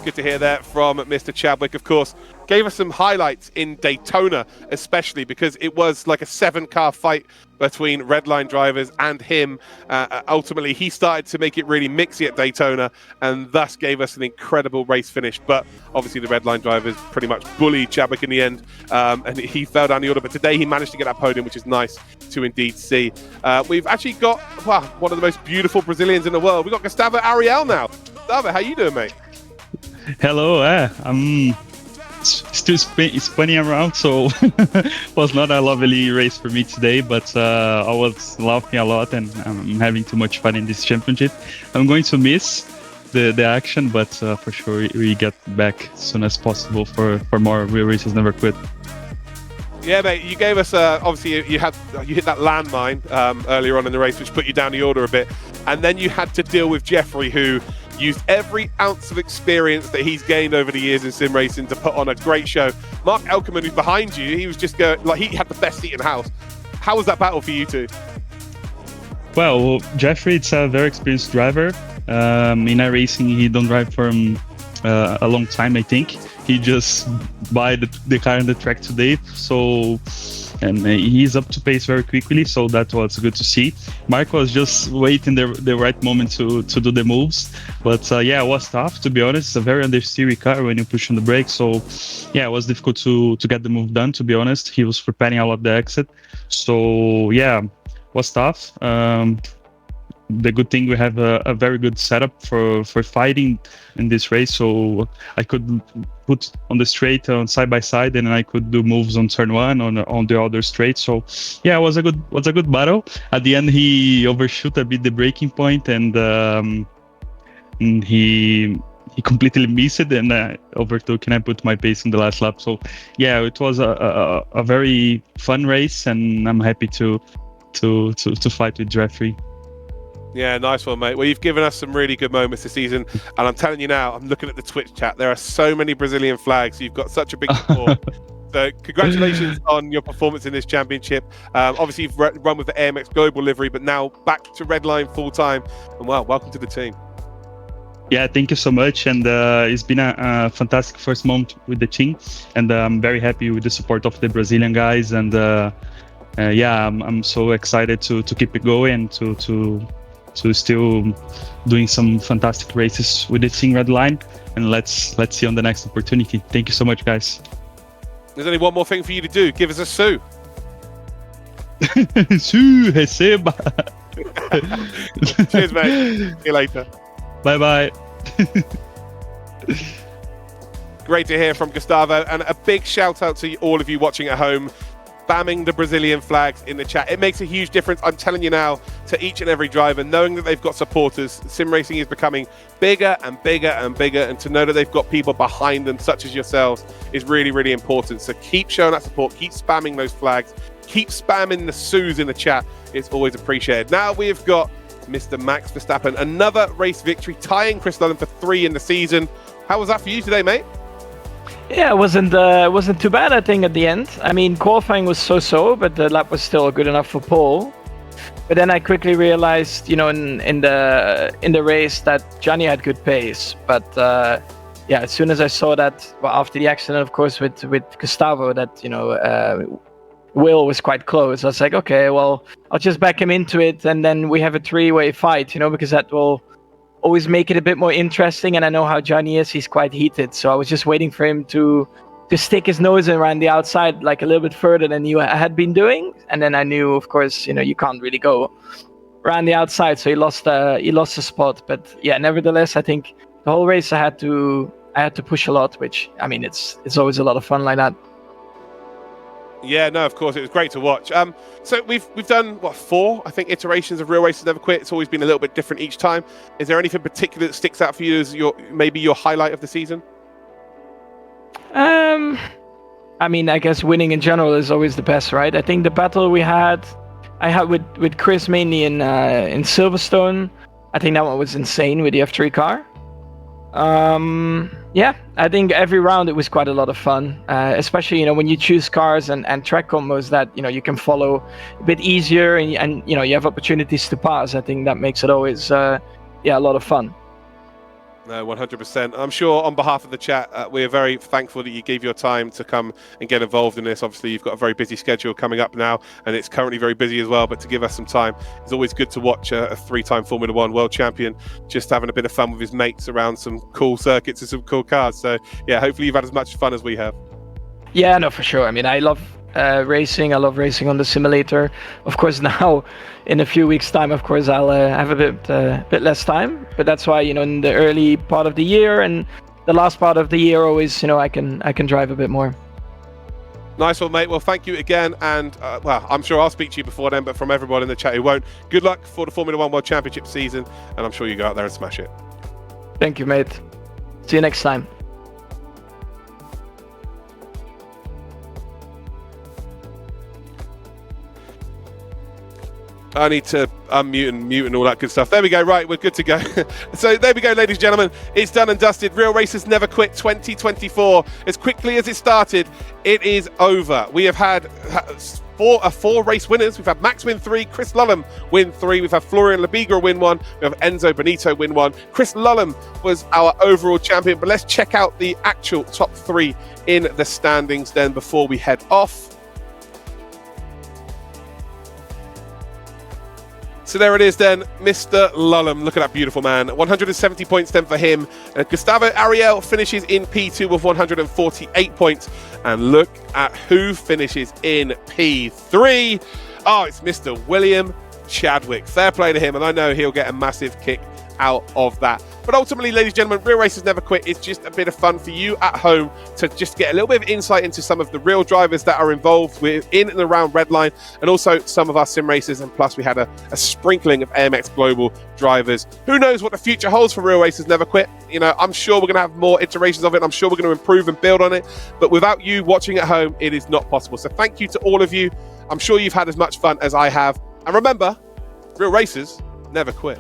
Good to hear that from Mr. Chadwick, of course. Gave us some highlights in Daytona, especially because it was like a 7-car fight between redline drivers and him. Ultimately, he started to make it really mixy at Daytona, and thus gave us an incredible race finish. But obviously, the redline drivers pretty much bullied Chadwick in the end, and he fell down the order. But today, he managed to get that podium, which is nice to indeed see. We've actually got one of the most beautiful Brazilians in the world. We've got Gustavo Ariel now. Gustavo, how you doing, mate? Hello, I'm still spinning around, so was not a lovely race for me today, but I was laughing a lot and I'm having too much fun in this championship. I'm going to miss the action, but for sure we get back as soon as possible for more real races. Never quit. Yeah, mate, you gave us, obviously you hit that landmine earlier on in the race, which put you down the order a bit. And then you had to deal with Jeffrey, who used every ounce of experience that he's gained over the years in sim racing to put on a great show. Mark Elkerman, who's behind you, he was just going, like, he had the best seat in the house. How was that battle for you two? Well, Jeffrey, it's a very experienced driver. In iRacing, he don't drive for a long time, I think. He just buy the car on the track today, so and he's up to pace very quickly, so that was good to see. Mark was just waiting the right moment to do the moves, but yeah, it was tough, to be honest. It's a very understeery car when you push on the brake, so yeah, it was difficult to get the move done, to be honest. He was preparing a lot the exit, so yeah, it was tough. The good thing, we have a very good setup for fighting in this race, so I could put on the straight on side by side, and I could do moves on turn one on the other straight. So yeah, it was a good battle. At the end, he overshoot a bit the braking point, and he completely missed it, and overtook, and I put my pace in the last lap. So yeah, it was a very fun race, and I'm happy to fight with Jeffrey. Yeah, nice one, mate. Well, you've given us some really good moments this season, and I'm telling you now, I'm looking at the Twitch chat, there are so many Brazilian flags. You've got such a big support. So congratulations on your performance in this championship. Obviously, you've run with the AMX Global livery, but now back to Redline full-time, and well, welcome to the team. Yeah, thank you so much, and it's been a fantastic first month with the team, and I'm very happy with the support of the Brazilian guys, and yeah, I'm so excited to keep it going, to still doing some fantastic races with the Team Redline, and let's see on the next opportunity. Thank you so much, guys. There's only one more thing for you to do. Give us a sue. Sue, receba. Cheers, mate. See you later. Bye-bye. Great to hear from Gustavo, and a big shout out to all of you watching at home, spamming the Brazilian flags in the chat. It makes a huge difference, I'm telling you now, to each and every driver, knowing that they've got supporters. Sim racing is becoming bigger and bigger and bigger, and to know that they've got people behind them, such as yourselves, is really, really important. So keep showing that support, keep spamming those flags, keep spamming the sues in the chat. It's always appreciated. Now we've got Mr. Max Verstappen, another race victory, tying Chris Lullen for 3 in the season. How was that for you today, mate? Yeah, it wasn't too bad, I think, at the end. I mean, qualifying was so-so, but the lap was still good enough for pole. But then I quickly realized, you know, in the race that Gianni had good pace. But yeah, as soon as I saw that, well, after the accident, of course, with Gustavo, that, you know, Will was quite close. I was like, okay, well, I'll just back him into it, and then we have a 3-way fight, you know, because that will always make it a bit more interesting. And I know how Johnny is, he's quite heated, so I was just waiting for him to stick his nose around the outside like a little bit further than he had been doing. And then I knew, of course, you know, you can't really go around the outside, so he lost the spot. But yeah, nevertheless, I think the whole race I had to push a lot, which, I mean, it's always a lot of fun like that. Yeah, no, of course, it was great to watch. So we've done, what, 4, I think, iterations of Real Racers Never Quit. It's always been a little bit different each time. Is there anything particular that sticks out for you as maybe your highlight of the season? I mean, I guess winning in general is always the best, right? I think the battle I had with Chris mainly in Silverstone, I think that one was insane with the F3 car. Yeah, I think every round it was quite a lot of fun, especially, you know, when you choose cars and track combos that, you know, you can follow a bit easier, and you know, you have opportunities to pass. I think that makes it always yeah, a lot of fun. No, 100%. I'm sure on behalf of the chat, we're very thankful that you gave your time to come and get involved in this. Obviously, you've got a very busy schedule coming up now, and it's currently very busy as well. But to give us some time, it's always good to watch a 3-time Formula 1 world champion just having a bit of fun with his mates around some cool circuits and some cool cars. So, yeah, hopefully you've had as much fun as we have. Yeah, no, for sure. I mean, I love racing. I love racing on the simulator. Of course, now in a few weeks' time, of course, I'll have a bit less time. But that's why, you know, in the early part of the year and the last part of the year, always, you know, I can drive a bit more. Nice one, mate. Well, thank you again. And, well, I'm sure I'll speak to you before then, but from everyone in the chat who won't, good luck for the Formula 1 World Championship season. And I'm sure you go out there and smash it. Thank you, mate. See you next time. I need to unmute and mute and all that good stuff. There we go. Right, we're good to go. So there we go, ladies and gentlemen. It's done and dusted. Real Racers Never Quit 2024. As quickly as it started, it is over. We have had four race winners. We've had Max win 3, Chris Lullum win 3. We've had Florian Labiga win 1. We have Enzo Benito win 1. Chris Lullum was our overall champion. But let's check out the actual top 3 in the standings then before we head off. So there it is then, Mr. Lullum. Look at that beautiful man. 170 points then for him. Gustavo Ariel finishes in P2 with 148 points. And look at who finishes in P3. Oh, it's Mr. William Chadwick. Fair play to him, and I know he'll get a massive kick out of that. But ultimately, ladies and gentlemen, Real Racers Never Quit is just a bit of fun for you at home to just get a little bit of insight into some of the real drivers that are involved in and around Redline, and also some of our sim racers. And plus, we had a sprinkling of AMX Global drivers. Who knows what the future holds for Real Racers Never Quit? You know, I'm sure we're going to have more iterations of it. I'm sure we're going to improve and build on it. But without you watching at home, it is not possible. So thank you to all of you. I'm sure you've had as much fun as I have. And remember, Real Racers Never Quit.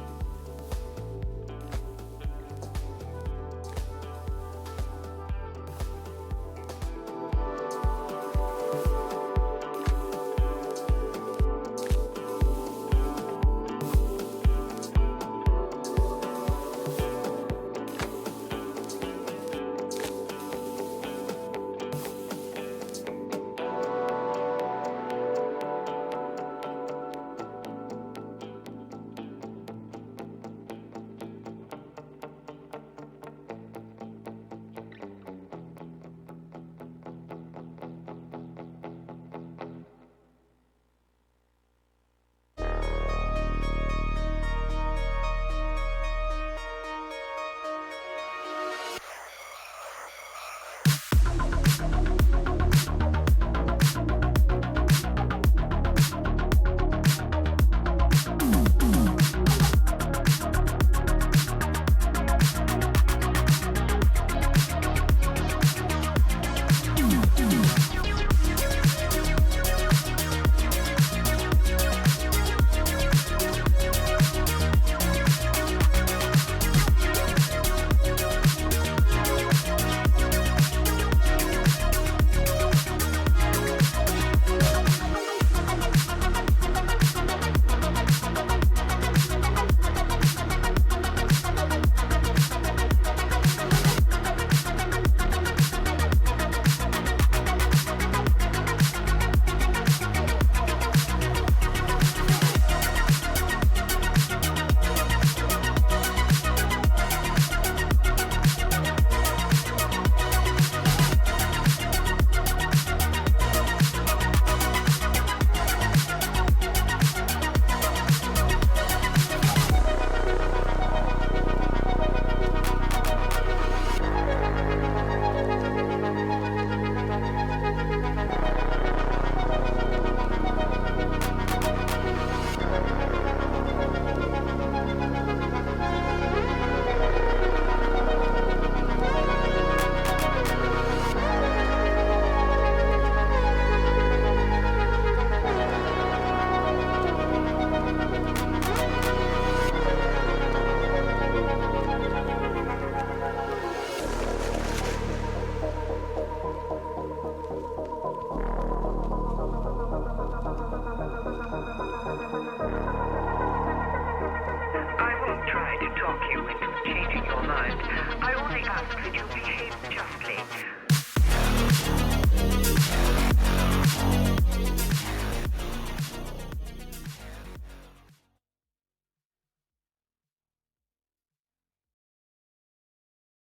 talk you into changing your mind. I only ask that you behave justly.